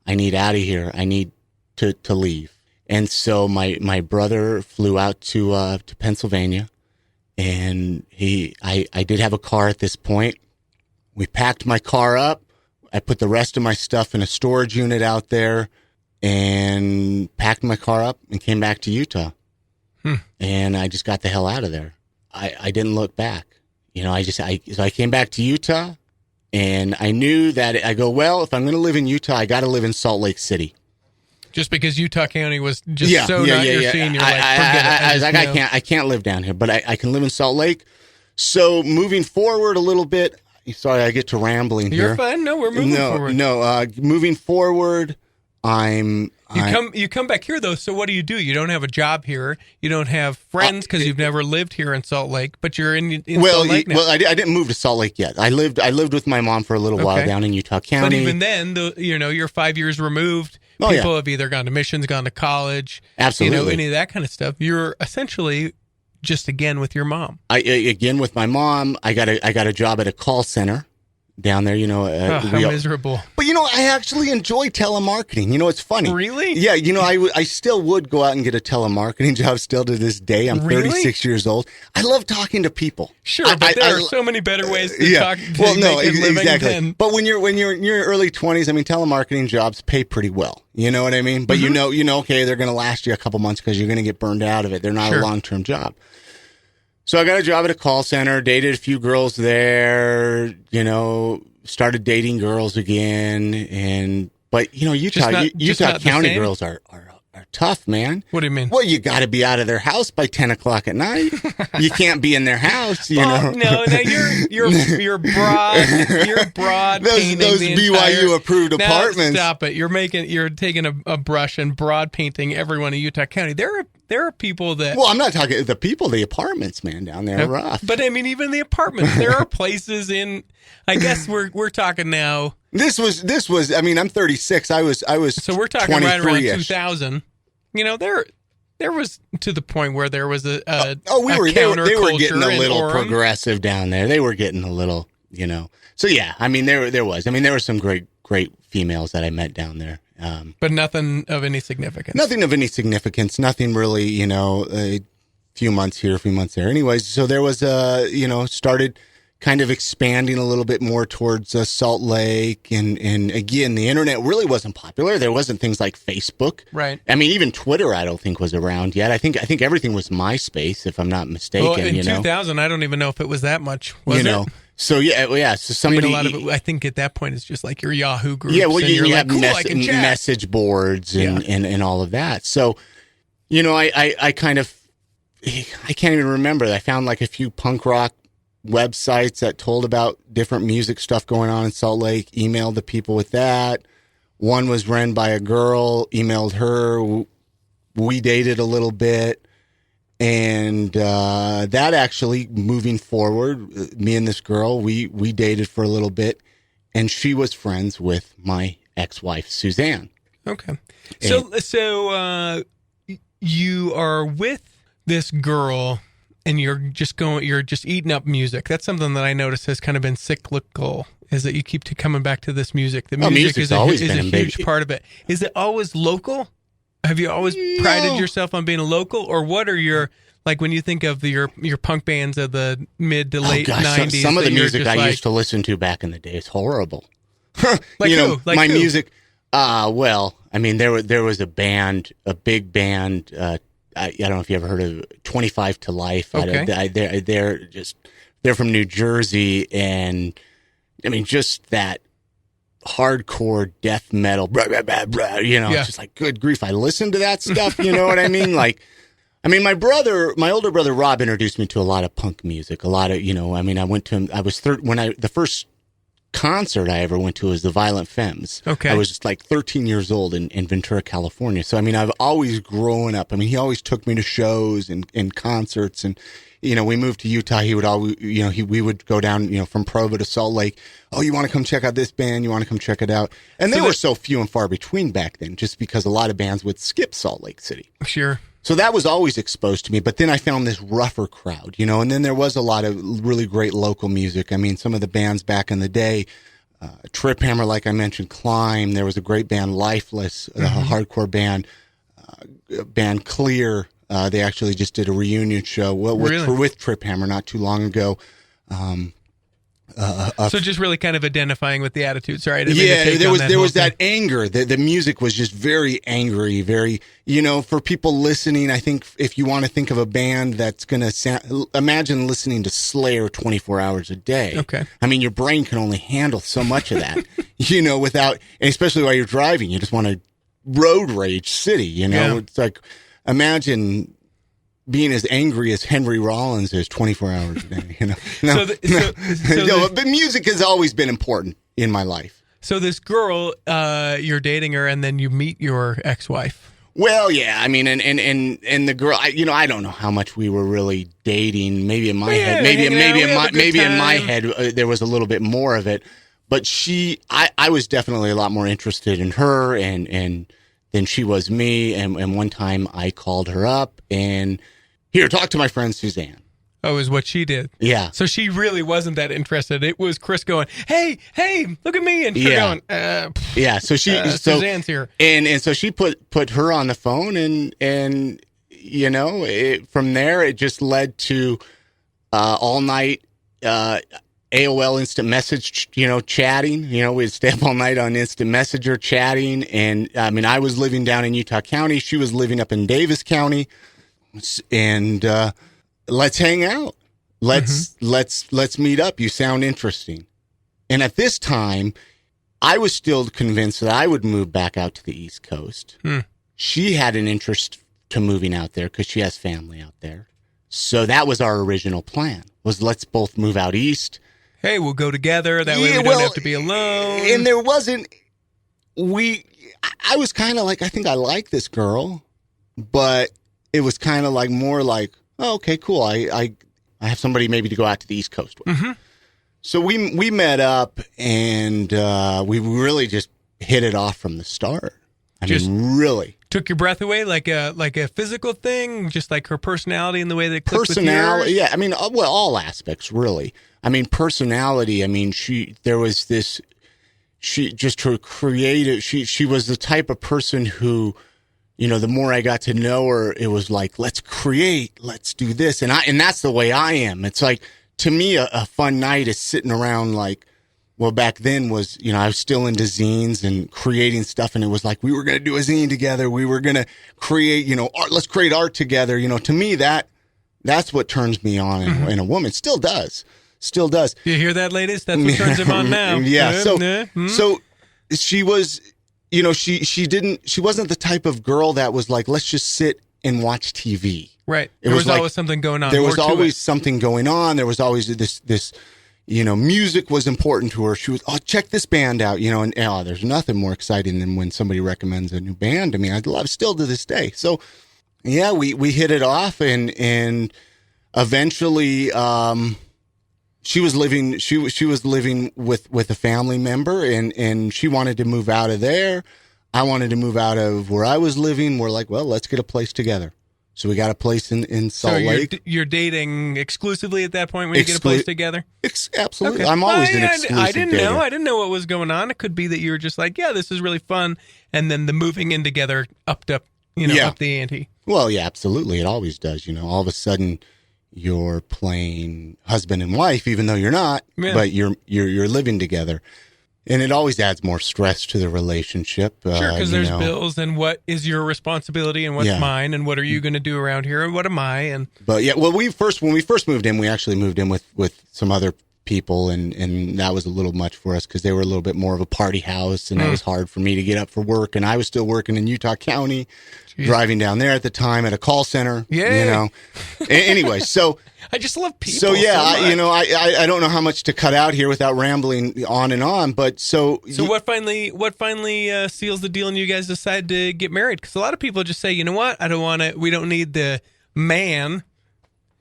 I need out of here. I need to leave." And so my brother flew out to Pennsylvania, and I did have a car at this point. We packed my car up. I put the rest of my stuff in a storage unit out there and packed my car up and came back to Utah. And I just got the hell out of there. I didn't look back. So I came back to Utah, and I knew that if I'm going to live in Utah, I got to live in Salt Lake City. Just because Utah County was just not your scene, you're like, forget it. I can't live down here, but I can live in Salt Lake. So moving forward a little bit, sorry, I get to rambling here. You're fine. No, we're moving forward. Moving forward, You come back here though. So what do? You don't have a job here. You don't have friends because you've never lived here in Salt Lake. But you're in Salt Lake now. Well, I didn't move to Salt Lake yet. I lived with my mom for a little while down in Utah County. But even then, you're 5 years removed. People have either gone to missions, gone to college. Absolutely, any of that kind of stuff. You're essentially just again with your mom. Again with my mom. I got a job at a call center down there, how miserable. But I actually enjoy telemarketing. It's funny. Really? Yeah. I still would go out and get a telemarketing job still to this day. I'm 36 years old. I love talking to people. Sure, but there are so many better ways to talk. Exactly. But when you're in your early 20s, telemarketing jobs pay pretty well. You know what I mean? But okay, they're going to last you a couple months because you're going to get burned out of it. They're not a long-term job. So I got a job at a call center, dated a few girls there, started dating girls again. But Utah County girls are tough, man. What do you mean? Well, you got to be out of their house by 10 o'clock at night. You can't be in their house, No, you're broad. Those BYU approved apartments. Stop it! You're taking a brush and broad painting everyone in Utah County. There are people that. Well, I'm not talking the apartments, man, down there are rough. But even the apartments. There are places in. I guess we're talking now. This was. I'm 36. I was. So we're talking right around 2000. There was to the point where there was a they were getting a little progressive down there. They were getting a little, So yeah, there were some great females that I met down there. But nothing of any significance. Nothing really, a few months here, a few months there. Anyways, so there was started kind of expanding a little bit more towards Salt Lake. And again, the internet really wasn't popular. There wasn't things like Facebook. Right. Even Twitter, I don't think was around yet. I think everything was MySpace, if I'm not mistaken. Well, in 2000, I don't even know if it was that much. Was it? So yeah. So somebody, a lot of it, I think at that point it's just like your Yahoo groups. Yeah, well, you have message boards and all of that. So, I kind of, I can't even remember. I found like a few punk rock websites that told about different music stuff going on in Salt Lake. Emailed the people with that. One was run by a girl. Emailed her. We dated a little bit. And that actually, moving forward, me and this girl, we dated for a little bit, and she was friends with my ex-wife, Suzanne. Okay. So you are with this girl, and you're just eating up music. That's something that I noticed has kind of been cyclical, is that you keep coming back to this music. The music is a huge part of it. Is it always local? Have you always prided yourself on being a local, or what are your, like when you think of your punk bands of the mid to late 90s? Some of the music I used to listen to back in the day is horrible. Like who? My music. Well, there was a big band. I don't know if you ever heard of 25 to Life. Okay. They're from New Jersey, and just that hardcore death metal, blah, blah, blah, blah, It's just like, good grief, I listened to that stuff, you know what I mean? Like, my older brother Rob introduced me to a lot of punk music, a lot of, I went to him, the first concert I ever went to was the Violent Femmes. Okay. I was just like 13 years old in Ventura, California. So, I've always grown up. He always took me to shows and concerts, and, we moved to Utah. He would always, we would go down, from Provo to Salt Lake. Oh, you want to come check out this band? You want to come check it out? And they were so few and far between back then, just because a lot of bands would skip Salt Lake City. Sure. So that was always exposed to me. But then I found this rougher crowd, and then there was a lot of really great local music. Some of the bands back in the day, Trip Hammer, like I mentioned, Climb. There was a great band, Lifeless, a hardcore band, band Clear. They actually just did a reunion show with Trip Hammer not too long ago. So just really kind of identifying with the attitudes, right? There was that anger. The music was just very angry, very, for people listening, I think if you want to think of a band that's going to imagine listening to Slayer 24 hours a day. Okay. I mean, your brain can only handle so much of that, without, and especially while you're driving, you just want to road rage city, Yeah. It's like, imagine being as angry as Henry Rollins is 24 hours a day, But music has always been important in my life. So this girl, you're dating her, and then you meet your ex-wife. Well, yeah, I mean, and the girl, I don't know how much we were really dating. Maybe in my head, maybe in my head, there was a little bit more of it. But I was definitely a lot more interested in her, and than she was me. And one time I called her up and, here, talk to my friend Suzanne. Oh, is what she did. Yeah. So she really wasn't that interested. It was Chris going, hey, look at me. And you're going, yeah. So Suzanne's here. And so she put her on the phone and from there it just led to all night AOL Instant Message, chatting. We'd stay up all night on Instant Messenger chatting. And I mean, I was living down in Utah County. She was living up in Davis County. And let's hang out. Let's meet up. You sound interesting. And at this time, I was still convinced that I would move back out to the East Coast. She had an interest to moving out there because she has family out there. So that was our original plan, was let's both move out east. Hey, we'll go together. That way we don't have to be alone. And there wasn't, I was kind of like, I think I like this girl, but it was kind of like more like, oh, okay, cool. I have somebody maybe to go out to the East Coast with. Mm-hmm. So we met up and we really just hit it off from the start. I mean, really took your breath away, like a physical thing, just like her personality and the way that clicked with yours? Yeah. I mean, all aspects really. I mean, personality. I mean, she just her creative. She was the type of person who, the more I got to know her, it was like, let's create, let's do this. And that's the way I am. It's like, to me, a fun night is sitting around like, well, back then was, I was still into zines and creating stuff. And it was like, we were going to do a zine together. We were going to create, art, let's create art together. To me, that's what turns me on in a woman. Still does. You hear that, ladies? That's what turns him on now. Yeah. So she was, she wasn't the type of girl that was like, let's just sit and watch TV. Right. There was always something going on. There was always something going on. There was always this, music was important to her. She was, check this band out, and there's nothing more exciting than when somebody recommends a new band to me. I love still to this day. So yeah, we hit it off and eventually, she was living with a family member and she wanted to move out of there. I wanted to move out of where I was living. We're like, well, let's get a place together. So we got a place in Salt Lake. You're dating exclusively at that point when you get a place together? Absolutely. Okay. I'm always an exclusive I didn't dater. know. I didn't know what was going on. It could be that you were just like, yeah, this is really fun. And then the moving in together upped up the ante. Well, yeah, absolutely. It always does. All of a sudden you're playing husband and wife, even though you're not, but you're living together. And it always adds more stress to the relationship. Sure, because there's bills and what is your responsibility and what's mine and what are you going to do around here and what am I? But yeah, well, when we first moved in, we actually moved in with some other people and that was a little much for us because they were a little bit more of a party house and that was hard for me to get up for work. And I was still working in Utah County, driving down there at the time at a call center. Yeah. Anyway, so I just love people. So yeah, I don't know how much to cut out here without rambling on and on. But what finally seals the deal and you guys decide to get married? Because a lot of people just say, you know what, we don't need the man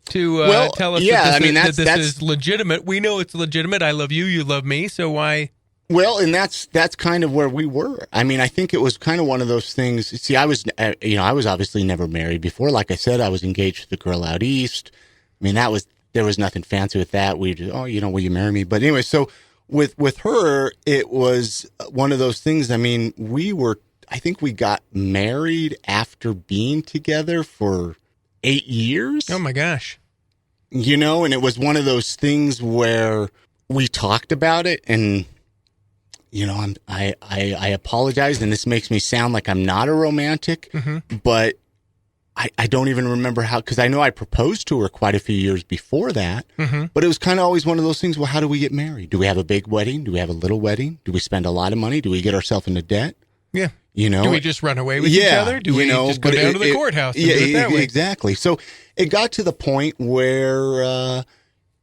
to tell us that this is legitimate. We know it's legitimate. I love you, you love me. So why? Well, and that's kind of where we were. I mean, I think it was kind of one of those things. See, I was obviously never married before. Like I said, I was engaged to the girl out east. I mean, there was nothing fancy with that. We just, will you marry me? But anyway, so with her, it was one of those things. I mean, I think we got married after being together for 8 years. Oh my gosh. And it was one of those things where we talked about it, and I apologize, and this makes me sound like I'm not a romantic, but I don't even remember how, because I know I proposed to her quite a few years before that, but it was kind of always one of those things. Well, how do we get married? Do we have a big wedding? Do we have a little wedding? Do we spend a lot of money? Do we get ourselves into debt? Yeah. Do we just run away with each other? Do we just go down to the courthouse and do it that way? Exactly. So it got to the point where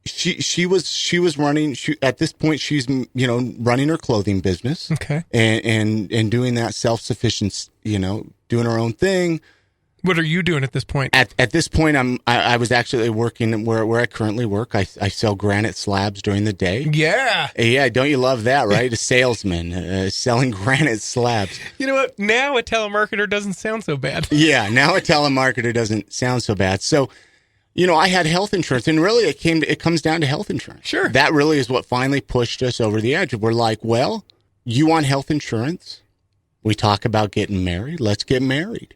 she was running. At this point, she's running her clothing business. Okay. And doing that self-sufficient, doing her own thing. What are you doing at this point? At this point, I was actually working where I currently work. I sell granite slabs during the day. Yeah. Yeah, don't you love that, right? A salesman selling granite slabs. You know what? Now a telemarketer doesn't sound so bad. Yeah, now a telemarketer doesn't sound so bad. So, I had health insurance, and really it comes down to health insurance. Sure. That really is what finally pushed us over the edge. We're like, well, you want health insurance? We talk about getting married. Let's get married.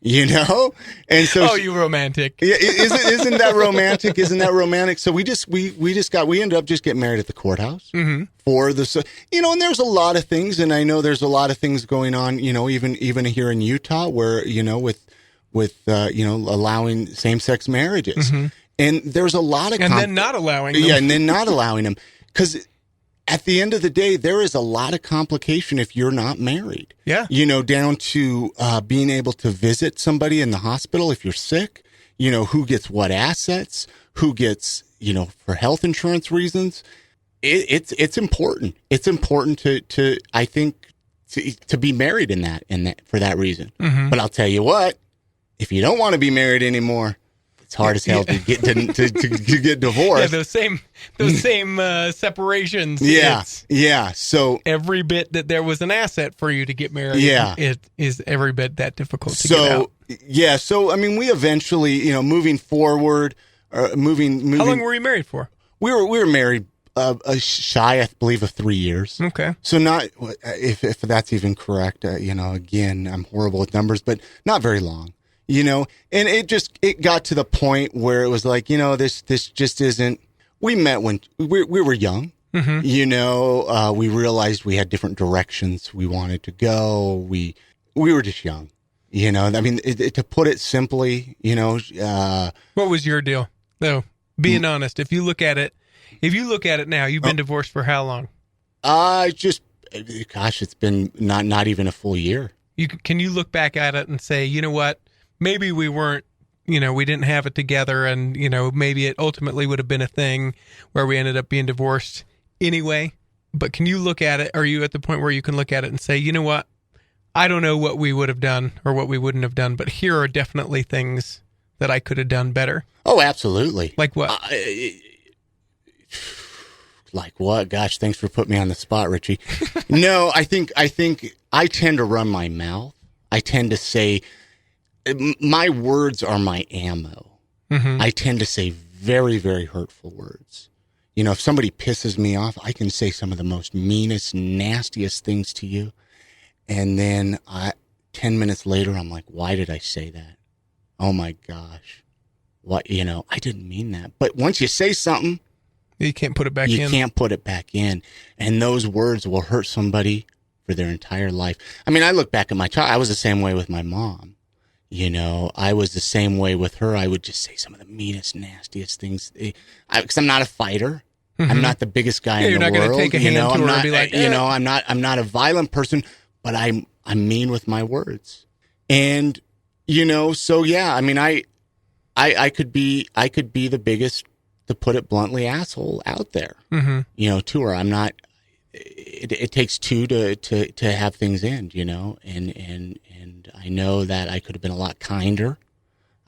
And so you romantic. Yeah, isn't that romantic? Isn't that romantic? So we ended up just getting married at the courthouse for the, and there's a lot of things, and I know there's a lot of things going on, even here in Utah where, with allowing same-sex marriages. And there's a lot of and then not allowing them. Yeah, and then not allowing them, because at the end of the day, there is a lot of complication if you're not married. Yeah. Down to being able to visit somebody in the hospital if you're sick, who gets what assets, who gets, for health insurance reasons. It's important. It's important to I think, to be married in that for that reason. But I'll tell you what, if you don't want to be married anymore, it's hard as hell to get to get divorced. Yeah, those same separations. Yeah. So every bit that there was an asset for you to get married, it is every bit that difficult to get out. Yeah. So I mean, we eventually, moving forward, moving. How long were you married for? We were married shy, I believe, of 3 years. Okay. So not if that's even correct. Again, I'm horrible with numbers, but not very long. And it got to the point where it was like, this just isn't. We met when we were young. We realized we had different directions we wanted to go. We were just young. I mean, to put it simply, what was your deal? Though, being honest, if you look at it now, you've been divorced for how long? It's been not even a full year. Can you look back at it and say, you know what? Maybe we weren't, we didn't have it together, and, maybe it ultimately would have been a thing where we ended up being divorced anyway. But can you look at it? Are you at the point where you can look at it and say, you know what? I don't know what we would have done or what we wouldn't have done, but here are definitely things that I could have done better. Oh, absolutely. Like what? Like what? Gosh, thanks for putting me on the spot, Richie. No, I think I tend to run my mouth. I tend to say, my words are my ammo. I tend to say very, very hurtful words. If somebody pisses me off, I can say some of the most meanest, nastiest things to you. And then 10 minutes later, I'm like, why did I say that? Oh my gosh. What, I didn't mean that. But once you say something, you can't put it back in. You can't put it back in. And those words will hurt somebody for their entire life. I mean, I look back at my child. I was the same way with my mom. I was the same way with her. I would just say some of the meanest, nastiest things. Because I'm not a fighter. I'm not the biggest guy in the world. You're not going to take a hand to her and be like, I'm not a violent person, but I'm mean with my words. And, so yeah, I mean, I could be the biggest, to put it bluntly, asshole out there, to her. I'm not, it takes two to have things end, and I know that I could have been a lot kinder.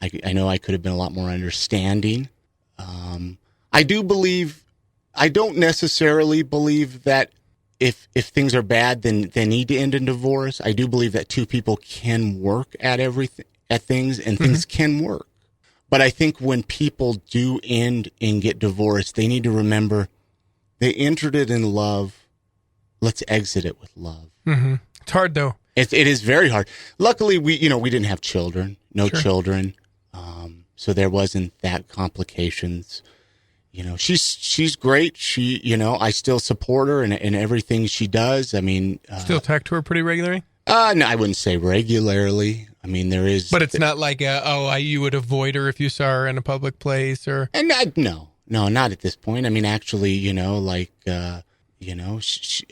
I know I could have been a lot more understanding. I don't necessarily believe that if things are bad, then they need to end in divorce. I do believe that two people can work at things, and things can work. But I think when people do end and get divorced, they need to remember they entered it in love. Let's exit it with love. It's hard though. It is very hard. Luckily, we didn't have children, children. So there wasn't that complications. she's great. She, I still support her in everything she does. I mean, still talk to her pretty regularly? No, I wouldn't say regularly. I mean, there is, but it's not like you would avoid her if you saw her in a public place or. And no, not at this point. I mean, actually,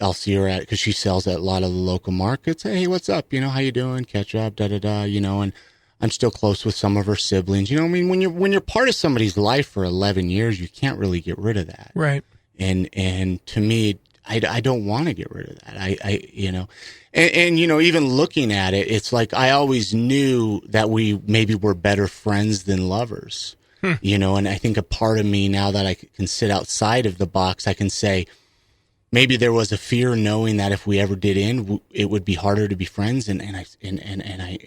I'll see her because she sells at a lot of the local markets. Hey, what's up? How you doing? Catch up, and I'm still close with some of her siblings. I mean, when you're part of somebody's life for 11 years, you can't really get rid of that. Right. And to me, I don't want to get rid of that. And even looking at it, it's like I always knew that we maybe were better friends than lovers. And I think a part of me now that I can sit outside of the box, I can say, maybe there was a fear knowing that if we ever did end, it would be harder to be friends. And I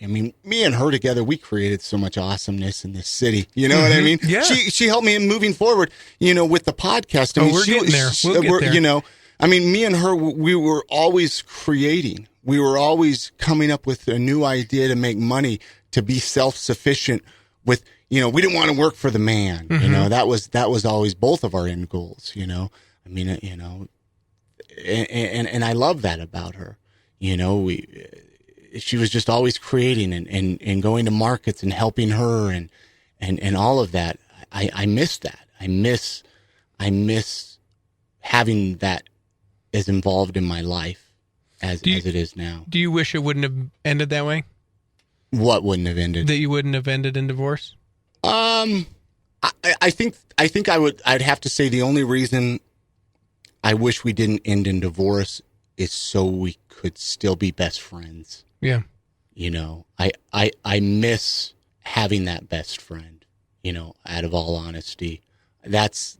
mean, me and her together, we created so much awesomeness in this city. You know what I mean? Yeah. She helped me in moving forward, with the podcast. I mean, we're getting there. We'll get there. I mean, me and her, we were always creating. We were always coming up with a new idea to make money, to be self-sufficient with, we didn't want to work for the man. That was always both of our end goals, I mean, and I love that about her. She was just always creating and going to markets and helping her and all of that. I miss that. I miss having that as involved in my life as it is now. Do you wish it wouldn't have ended that way? What wouldn't have ended? That you wouldn't have ended in divorce? I think I'd have to say the only reason I wish we didn't end in divorce is so we could still be best friends. Yeah. I miss having that best friend, out of all honesty. That's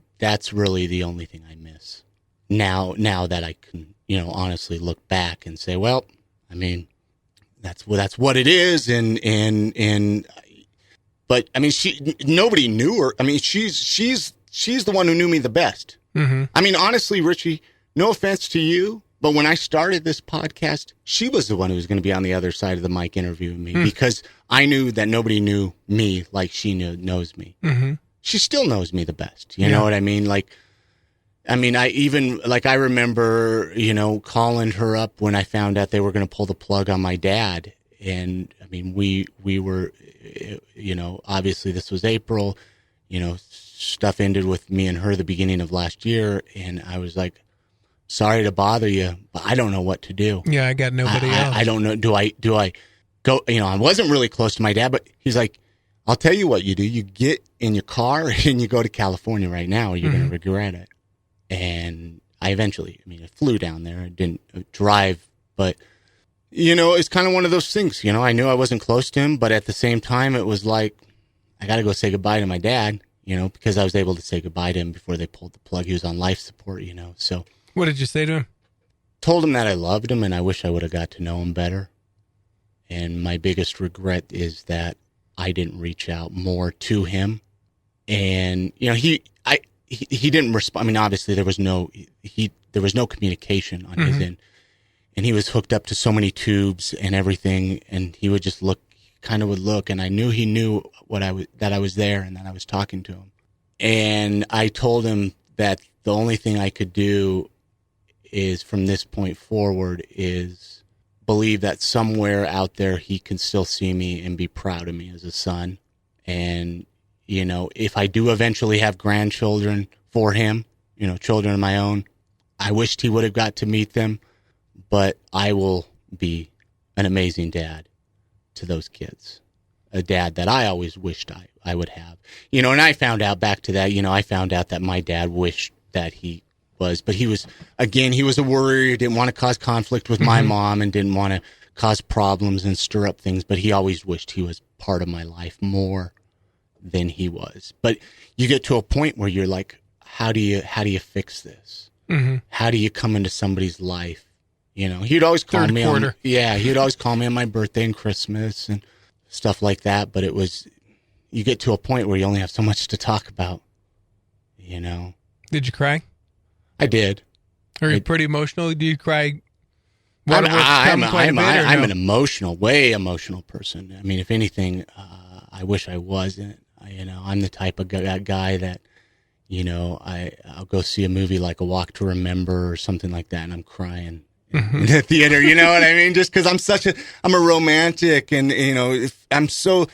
really the only thing I miss. Now that I can, honestly look back and say, well, I mean, that's what it is. But I mean, nobody knew her. I mean, she's the one who knew me the best. Mm-hmm. I mean, honestly, Richie, no offense to you, but when I started this podcast, she was the one who was going to be on the other side of the mic interviewing me because I knew that nobody knew me like she knows me. Mm-hmm. She still knows me the best. You know what I mean? I remember, calling her up when I found out they were going to pull the plug on my dad. And I mean, we were, obviously this was April, stuff ended with me and her the beginning of last year. And I was like, sorry to bother you, but I don't know what to do. Yeah. I got nobody else. I don't know. Do I go, I wasn't really close to my dad, but he's like, I'll tell you what you do. You get in your car and you go to California right now or you're going to regret it. And I flew down there. I didn't drive, but, it's kind of one of those things, I knew I wasn't close to him, but at the same time, it was like, I got to go say goodbye to my dad, because I was able to say goodbye to him before they pulled the plug. He was on life support, so. What did you say to him? Told him that I loved him and I wish I would have got to know him better. And my biggest regret is that I didn't reach out more to him. And, he didn't respond. I mean, obviously there was no communication on his end. And he was hooked up to so many tubes and everything. And he would just look, and I knew he knew that I was there and that I was talking to him. And I told him that the only thing I could do is from this point forward is believe that somewhere out there he can still see me and be proud of me as a son. And, if I do eventually have grandchildren for him, children of my own, I wished he would have got to meet them, but I will be an amazing dad to those kids. A dad that I always wished I would have. And I found out back to that, I found out that my dad wished that he was, but he was a worrier. He didn't want to cause conflict with my mom and didn't want to cause problems and stir up things, but he always wished he was part of my life more than he was. But you get to a point where you're like, how do you fix this? Mm-hmm. How do you come into somebody's life? He'd always call me he'd always call me on my birthday and Christmas and stuff like that. But you get to a point where you only have so much to talk about, Did you cry? I did. Are you pretty emotional? Do you cry? I'm an way emotional person. I mean, if anything, I wish I wasn't. I'm the type of guy that, You know, I'll go see a movie like A Walk to Remember or something like that, and I'm crying in the theater. You know what I mean? Just because I'm a romantic, and you know, I'm so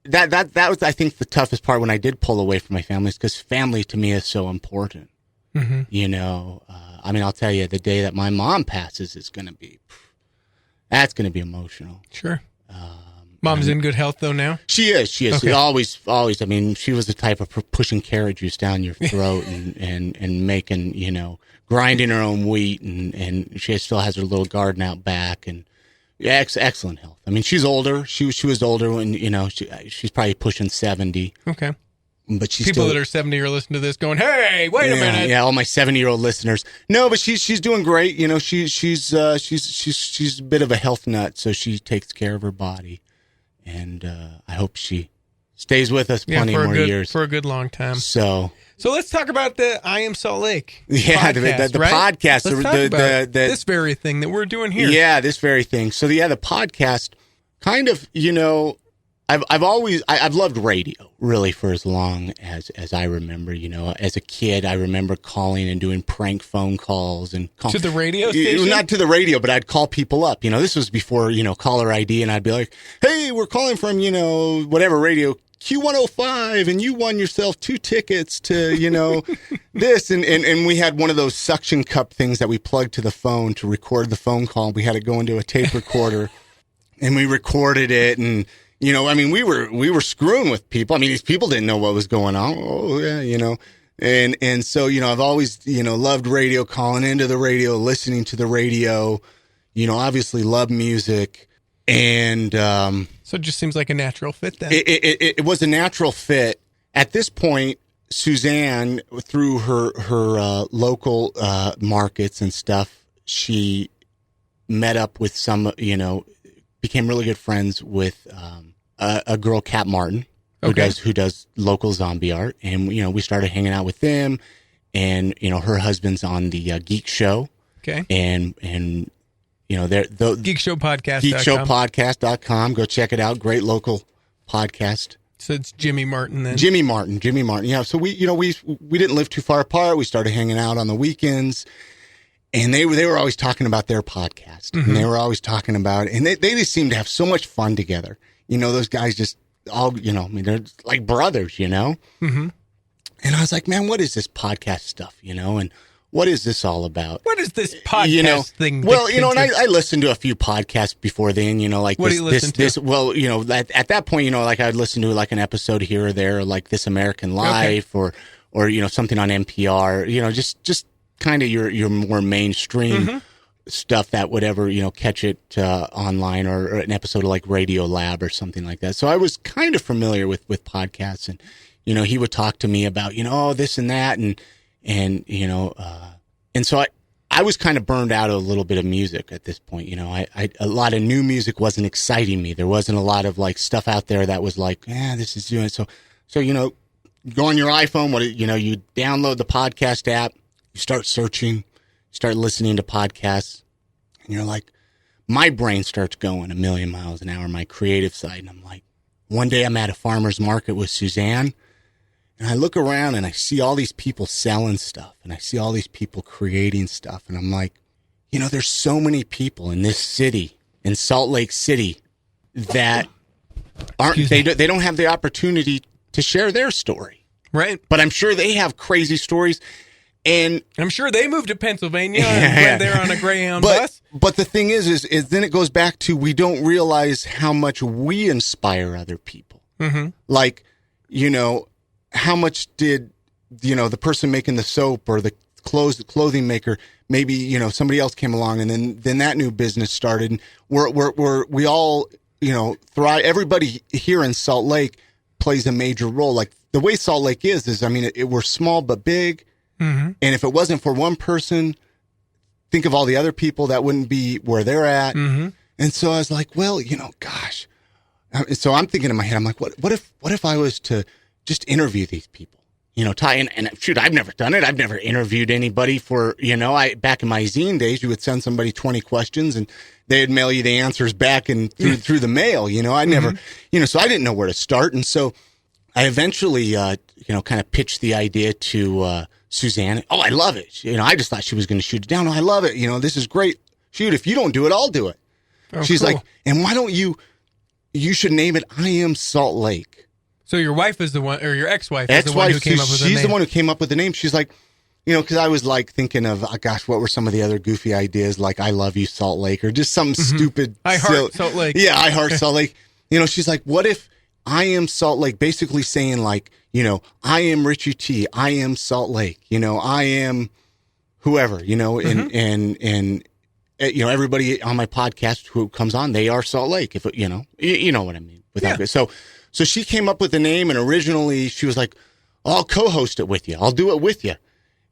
that was, I think, the toughest part when I did pull away from my family, is because family to me is so important. You know, I mean, I'll tell you, the day that my mom passes is that's going to be emotional. Sure. Mom's in good health, though, now? She is. Okay. Always. I mean, she was the type of pushing carrot juice down your throat and making, you know, grinding her own wheat. And she still has her little garden out back. And yeah, excellent health. I mean, she's older. She was older when, you know, she's probably pushing 70. Okay. But she's people that are 70 are listening to this going, hey, wait a minute. Yeah, all my 70-year-old listeners. No, but she's doing great. You know, she's a bit of a health nut, so she takes care of her body. And I hope she stays with us plenty more years. For a good long time. So let's talk about the I Am Salt Lake podcast, the right? podcast. Let's talk about this very thing that we're doing here. Yeah, this very thing. So, the podcast, kind of, you know, I've loved radio, really, for as long as I remember. You know, as a kid, I remember calling and doing prank phone calls to the radio station. Not to the radio, but I'd call people up. You know, this was before, you know, caller ID, and I'd be like, "Hey, we're calling from, you know, whatever radio, Q105, and you won yourself 2 tickets to, you know, this." And we had one of those suction cup things that we plugged to the phone to record the phone call. We had to go into a tape recorder, and we recorded it. And you know, I mean, we were screwing with people. I mean, these people didn't know what was going on. Oh, yeah, you know. And so, you know, I've always, you know, loved radio, calling into the radio, listening to the radio, you know, obviously love music. And so it just seems like a natural fit then. It was a natural fit. At this point, Suzanne, through her local markets and stuff, she met up with some, you know, became really good friends with a girl, Kat Martin, who does local zombie art, and you know, we started hanging out with them, and you know, her husband's on the Geek Show, and you know, they're the Geek Show Podcast, geekshowpodcast.com. Go check it out. Great local podcast. So it's Jimmy Martin then. Jimmy Martin. Yeah. So we didn't live too far apart. We started hanging out on the weekends. And they were always talking about their podcast, and they were always talking about it. And they just seemed to have so much fun together. You know, those guys just all, you know, I mean, they're like brothers, you know? And I was like, man, what is this podcast stuff, you know? And what is this all about? What is this podcast you know, thing? Well, you know, and I listened to a few podcasts before then, you know, like what do you listen to? Well, you know, at that point, you know, like I'd listen to like an episode here or there, like This American Life or, you know, something on NPR, you know, just kind of your more mainstream stuff that would ever, you know, catch it online or an episode of like Radio Lab or something like that. So I was kind of familiar with podcasts, and, you know, he would talk to me about, you know, this and that. And, you know, and so I was kind of burned out of a little bit of music at this point. You know, a lot of new music wasn't exciting me. There wasn't a lot of like stuff out there that was like, this is doing it. So, you know, go on your iPhone, you know, you download the podcast app, you start searching, start listening to podcasts, and you're like, my brain starts going a million miles an hour, my creative side. And I'm like, one day I'm at a farmer's market with Suzanne, and I look around and I see all these people selling stuff, and I see all these people creating stuff. And I'm like, you know, there's so many people in this city, in Salt Lake City, that they don't have the opportunity to share their story. Right. But I'm sure they have crazy stories. And I'm sure they moved to Pennsylvania and went there on a Greyhound bus. But the thing is then it goes back to, we don't realize how much we inspire other people. Like, you know, how much did, you know, the person making the soap or the clothing maker, maybe, you know, somebody else came along, and then that new business started. And we all, you know, thrive. Everybody here in Salt Lake plays a major role. Like the way Salt Lake is I mean, we're small but big. And if it wasn't for one person, think of all the other people that wouldn't be where they're at. And so I was like, well, you know, gosh. So I'm thinking in my head, I'm like, what if I was to just interview these people? You know, and shoot, I've never done it. I've never interviewed anybody for, you know, back in my zine days, you would send somebody 20 questions and they'd mail you the answers back and through the mail. You know, I never, you know, so I didn't know where to start. And so I eventually, kind of pitched the idea to Suzanne. Oh, I love it. I just thought she was going to shoot it down. Oh, I love it. This is great. Shoot, if you don't do it, I'll do it. Oh, She's cool. like, and why don't you should name it I Am Salt Lake. So your wife is the one, or your ex-wife is the one who came up with the name. She's the one who came up with the name. She's like, because I was like thinking of, gosh, what were some of the other goofy ideas? Like, I love you, Salt Lake, or just some stupid. I heart Salt Lake. Yeah, I heart Salt Lake. She's like, what if I am Salt Lake? Basically saying like, I am Richie T. I am Salt Lake. I am whoever, and everybody on my podcast who comes on, they are Salt Lake. If you know what I mean. So she came up with the name, and originally she was like, I'll co-host it with you. I'll do it with you.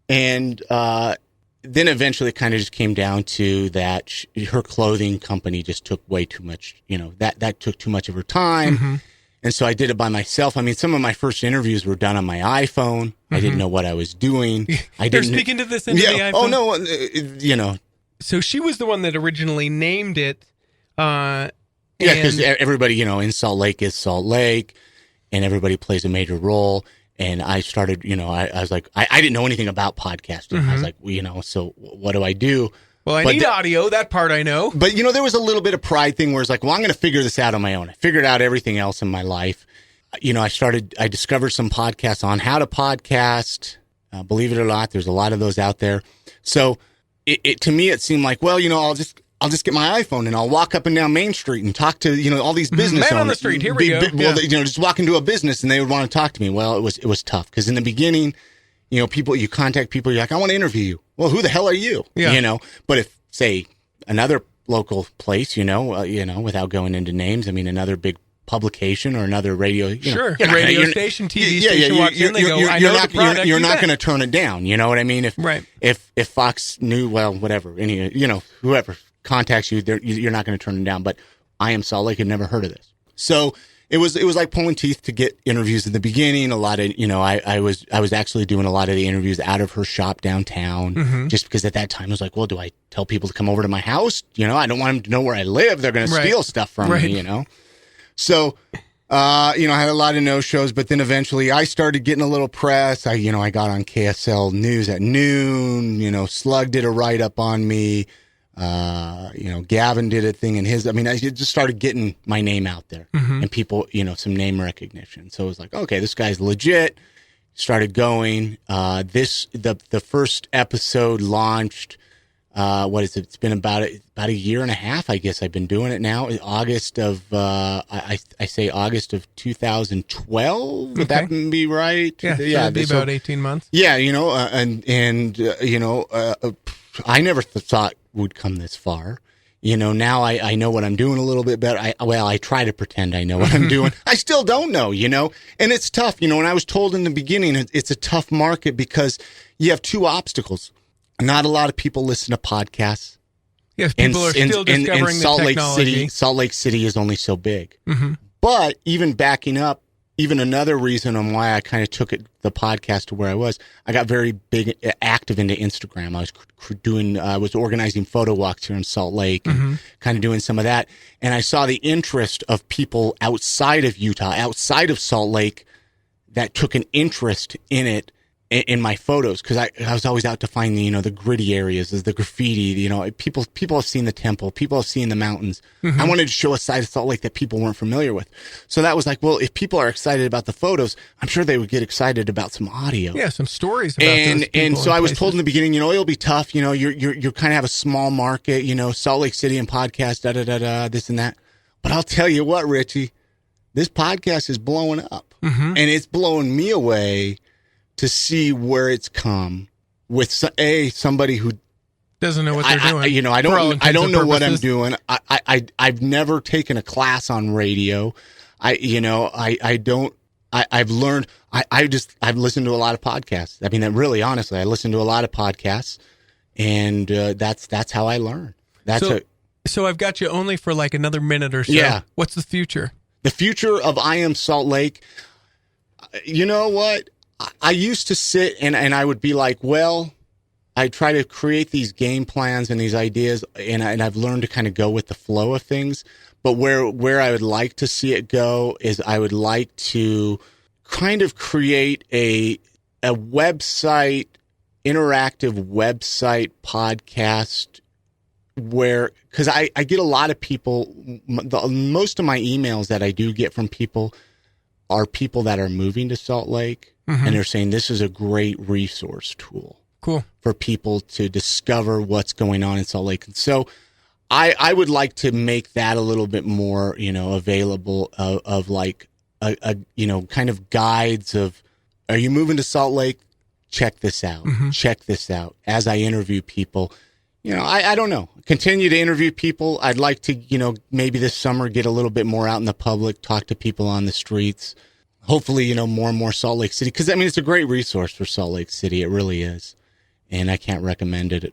And then eventually it kind of just came down to that her clothing company just took way too much, that took too much of her time. Mm-hmm. And so I did it by myself. I mean, some of my first interviews were done on my iPhone. Mm-hmm. I didn't know what I was doing. You're speaking to this into the iPhone? Oh, no, So she was the one that originally named it. Yeah, because everybody, in Salt Lake is Salt Lake, and everybody plays a major role. And I started, I was like, I didn't know anything about podcasting. Mm-hmm. I was like, so what do I do? Well, I need audio. That part I know. But, there was a little bit of pride thing where it's like, well, I'm going to figure this out on my own. I figured out everything else in my life. I discovered some podcasts on how to podcast. Believe it or not, there's a lot of those out there. So to me, it seemed like, well, I'll just get my iPhone and I'll walk up and down Main Street and talk to, all these business owners. Man on the street, here we go. Well, just walk into a business and they would want to talk to me. Well, it was tough because in the beginning, you contact people, you're like, I want to interview you. Well, who the hell are you? Yeah. But if, say, another local place, without going into names, I mean, another big publication or another radio, sure, radio station, TV station walks in, they go, I know the product. You're not going to turn it down. You know what I mean? If Fox knew, well, whatever, whoever contacts you, you're not going to turn them down. But I Am Salt Lake had never heard of this, so it was like pulling teeth to get interviews in the beginning. A lot of I was actually doing a lot of the interviews out of her shop downtown, just because at that time I was like, well, do I tell people to come over to my house? I don't want them to know where I live. They're going to steal stuff from me. So. I had a lot of no-shows, but then eventually I started getting a little press. I got on KSL News at noon. Slug did a write-up on me. Gavin did a thing in his. I mean, I just started getting my name out there, and people, some name recognition. So it was like, okay, this guy's legit. Started going. The first episode launched. What is it? It's been about a year and a half, I guess. I've been doing it now. August of I say August of 2012. Would that be right? Yeah, that'd be about 18 months. Yeah, I never thought would come this far. Now I know what I'm doing a little bit better. I try to pretend I know what I'm doing. I still don't know, and it's tough. When I was told in the beginning, it's a tough market because you have two obstacles. Not a lot of people listen to podcasts. Yes, people are still discovering the technology. Salt Lake City is only so big. Mm-hmm. But even backing up, even another reason on why I kind of took the podcast to where I was, I got very active into Instagram. I was organizing photo walks here in Salt Lake and kind of doing some of that. And I saw the interest of people outside of Utah, outside of Salt Lake, that took an interest in it. In my photos, because I was always out to find the gritty areas, the graffiti. People have seen the temple, people have seen the mountains. I wanted to show a side of Salt Lake that people weren't familiar with. So that was like, well, if people are excited about the photos, I'm sure they would get excited about some audio. Yeah, some stories about those people and so I was told in the beginning, it'll be tough. You kind of have a small market. Salt Lake City and podcast, this and that. But I'll tell you what, Richie, this podcast is blowing up, and it's blowing me away. To see where it's come with somebody who doesn't know what they're doing. I don't know what I'm doing. I've never taken a class on radio. I've learned. I've listened to a lot of podcasts. I mean, really, honestly, I listen to a lot of podcasts, and that's how I learn. So I've got you only for like another minute or so. Yeah. What's the future? The future of I Am Salt Lake. You know what? I used to sit and I would be like, well, I try to create these game plans and these ideas, and I've learned to kind of go with the flow of things. But where I would like to see it go is I would like to kind of create a website, interactive website podcast where, because I get a lot of people, most of my emails that I do get from people are people that are moving to Salt Lake, and they're saying this is a great resource tool. Cool. For people to discover what's going on in Salt Lake. And so I would like to make that a little bit more, available of like a kind of guides of, are you moving to Salt Lake? Check this out. Check this out. As I interview people, I don't know, continue to interview people. I'd like to, maybe this summer get a little bit more out in the public, talk to people on the streets. Hopefully, more and more Salt Lake City. Cause it's a great resource for Salt Lake City. It really is. And I can't recommend it.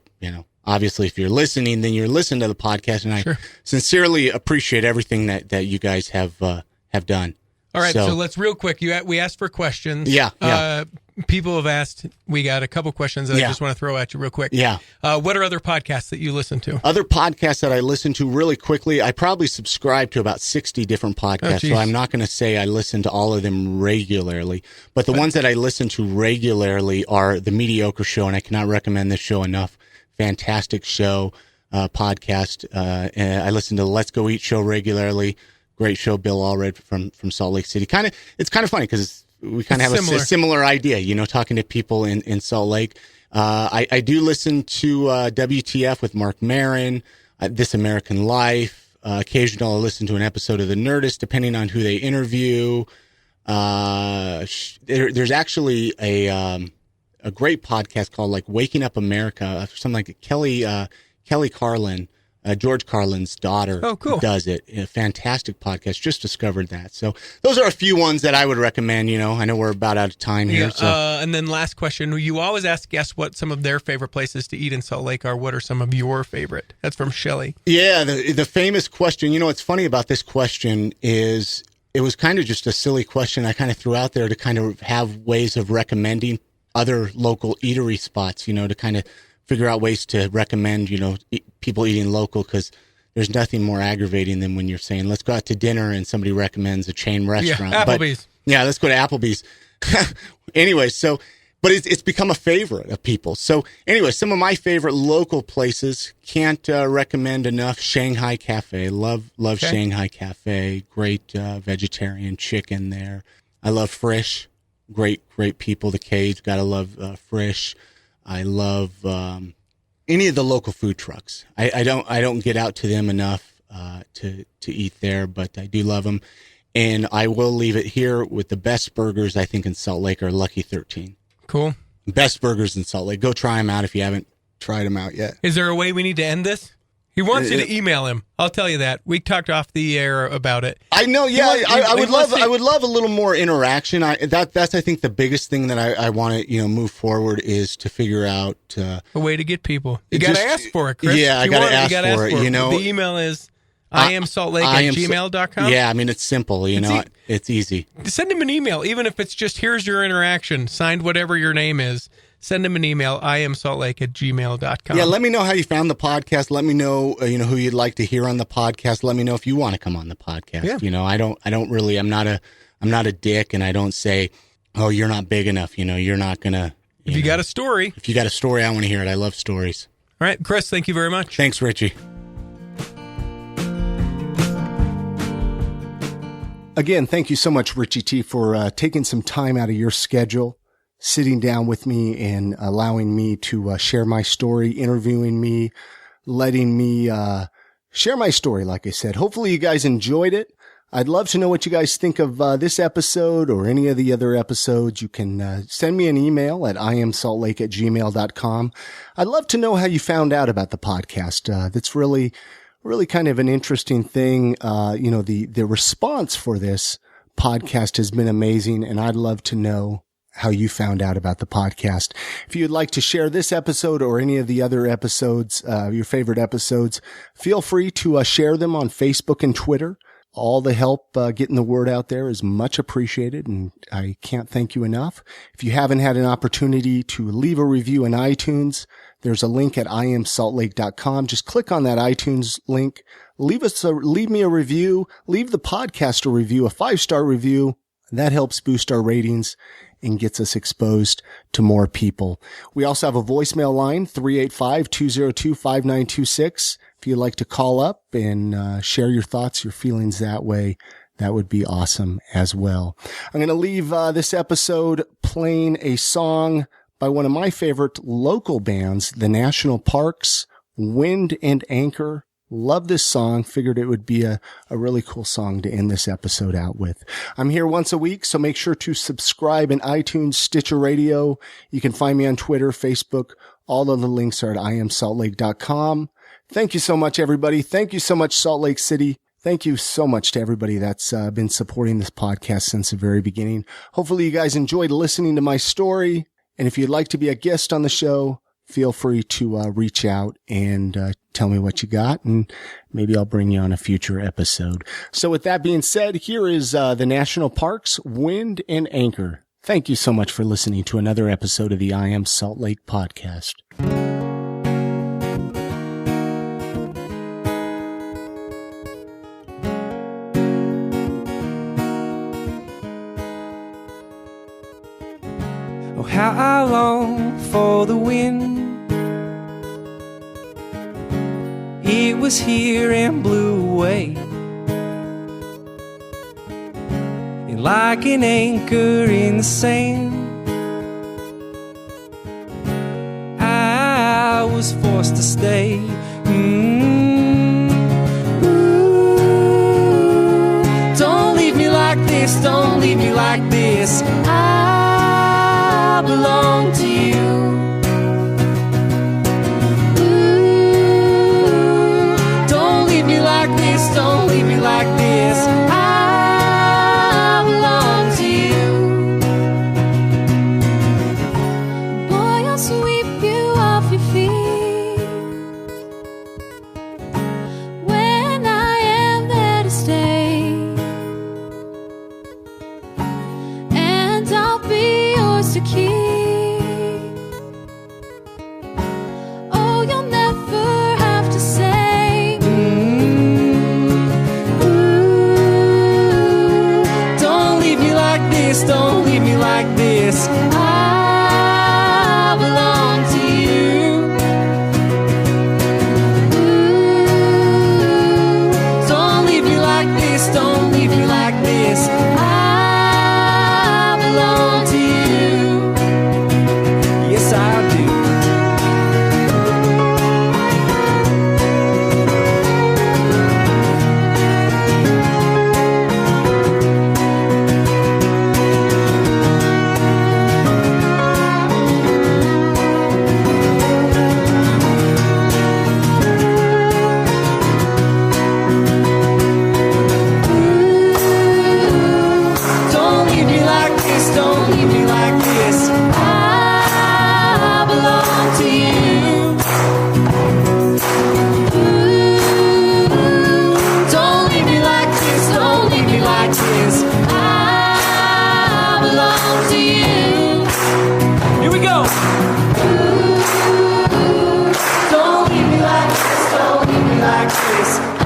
Obviously, if you're listening, then you're listening to the podcast, and I sincerely appreciate everything that you guys have done. All right, so let's real quick. We asked for questions. Yeah. People have asked. We got a couple questions that I just want to throw at you real quick. Yeah. What are other podcasts that you listen to? Other podcasts that I listen to really quickly. I probably subscribe to about 60 different podcasts, so I'm not going to say I listen to all of them regularly. But the ones that I listen to regularly are the Mediocre Show, and I cannot recommend this show enough. Fantastic show, podcast. And I listen to the Let's Go Eat show regularly. Great show, Bill Allred from Salt Lake City. It's kind of funny because we kind of have a similar idea, talking to people in Salt Lake. I do listen to WTF with Mark Maron, This American Life. Occasionally I'll listen to an episode of The Nerdist, depending on who they interview. There's actually a great podcast called like Waking Up America, something like Kelly Carlin. George Carlin's daughter does it. A fantastic podcast. Just discovered that. So those are a few ones that I would recommend. I know we're about out of time here. So. And then last question. You always ask guests what some of their favorite places to eat in Salt Lake are. What are some of your favorite? That's from Shelley. Yeah, the famous question. What's funny about this question is it was kind of just a silly question I kind of threw out there to kind of have ways of recommending other local eatery spots, to kind of figure out ways to recommend, people eating local, because there's nothing more aggravating than when you're saying, let's go out to dinner and somebody recommends a chain restaurant. Yeah, Applebee's. Let's go to Applebee's. Anyway, but it's become a favorite of people. So anyway, some of my favorite local places, can't recommend enough. Shanghai Cafe. Love Shanghai Cafe. Great vegetarian chicken there. I love Frisch. Great people. The Cage. Gotta love Frisch. I love any of the local food trucks. I don't get out to them enough to eat there, but I do love them. And I will leave it here with the best burgers I think in Salt Lake are Lucky 13. Cool. Best burgers in Salt Lake. Go try them out if you haven't tried them out yet. Is there a way we need to end this? He wants you to email him. I'll tell you that. We talked off the air about it. I know. Yeah, I would love a little more interaction. That's I think the biggest thing that I want to move forward is to figure out a way to get people. You got to ask for it, Chris. Yeah, I got to ask for it. The email is iamsaltlake@gmail.com. Yeah, it's simple. It's easy. Send him an email, even if it's just here's your interaction, signed whatever your name is. Send him an email, iamsaltlake@gmail.com. Yeah, let me know how you found the podcast. Let me know, who you'd like to hear on the podcast. Let me know if you want to come on the podcast. Yeah. I don't really, I'm not a dick, and I don't say, oh, you're not big enough. You're not going to. If you got a story. If you got a story, I want to hear it. I love stories. All right, Chris, thank you very much. Thanks, Richie. Again, thank you so much, Richie T, for taking some time out of your schedule, sitting down with me and allowing me to share my story, interviewing me, letting me share my story, like I said. Hopefully you guys enjoyed it. I'd love to know what you guys think of this episode or any of the other episodes. You can send me an email at iamsaltlake@gmail.com. I'd love to know how you found out about the podcast. That's really kind of an interesting thing. The response for this podcast has been amazing, and I'd love to know how you found out about the podcast. If you'd like to share this episode or any of the other episodes, your favorite episodes, feel free to share them on Facebook and Twitter. All the help getting the word out there is much appreciated, and I can't thank you enough. If you haven't had an opportunity to leave a review in iTunes, there's a link at iamsaltlake.com. Just click on that iTunes link. Leave me a review. Leave the podcast a review, a 5-star review. That helps boost our ratings and gets us exposed to more people. We also have a voicemail line, 385-202-5926. If you'd like to call up and share your thoughts, your feelings that way, that would be awesome as well. I'm going to leave this episode playing a song by one of my favorite local bands, the National Parks, Wind and Anchor. Love this song. Figured it would be a really cool song to end this episode out with. I'm here once a week, so make sure to subscribe in iTunes, Stitcher Radio. You can find me on Twitter, Facebook. All of the links are at iamsaltlake.com. Thank you so much, everybody. Thank you so much, Salt Lake City. Thank you so much to everybody that's been supporting this podcast since the very beginning. Hopefully you guys enjoyed listening to my story. And if you'd like to be a guest on the show, feel free to reach out and tell me what you got, and maybe I'll bring you on a future episode. So with that being said, here is the National Parks, Wind and Anchor. Thank you so much for listening to another episode of the I Am Salt Lake podcast. Oh, how I long for the wind. It was here and blew away, and like an anchor in the sand, I was forced to stay. Don't leave me like this, don't leave me like this. I belong to you. Don't leave me like this. I belong to you. Boy, I'll sweep you off your feet when I am there to stay, and I'll be yours to keep. Oh, you'll never have to say don't leave me like this. I belong to you. Don't leave me like this, don't leave me like this. I belong to you. Yes, I do. Don't leave me like this.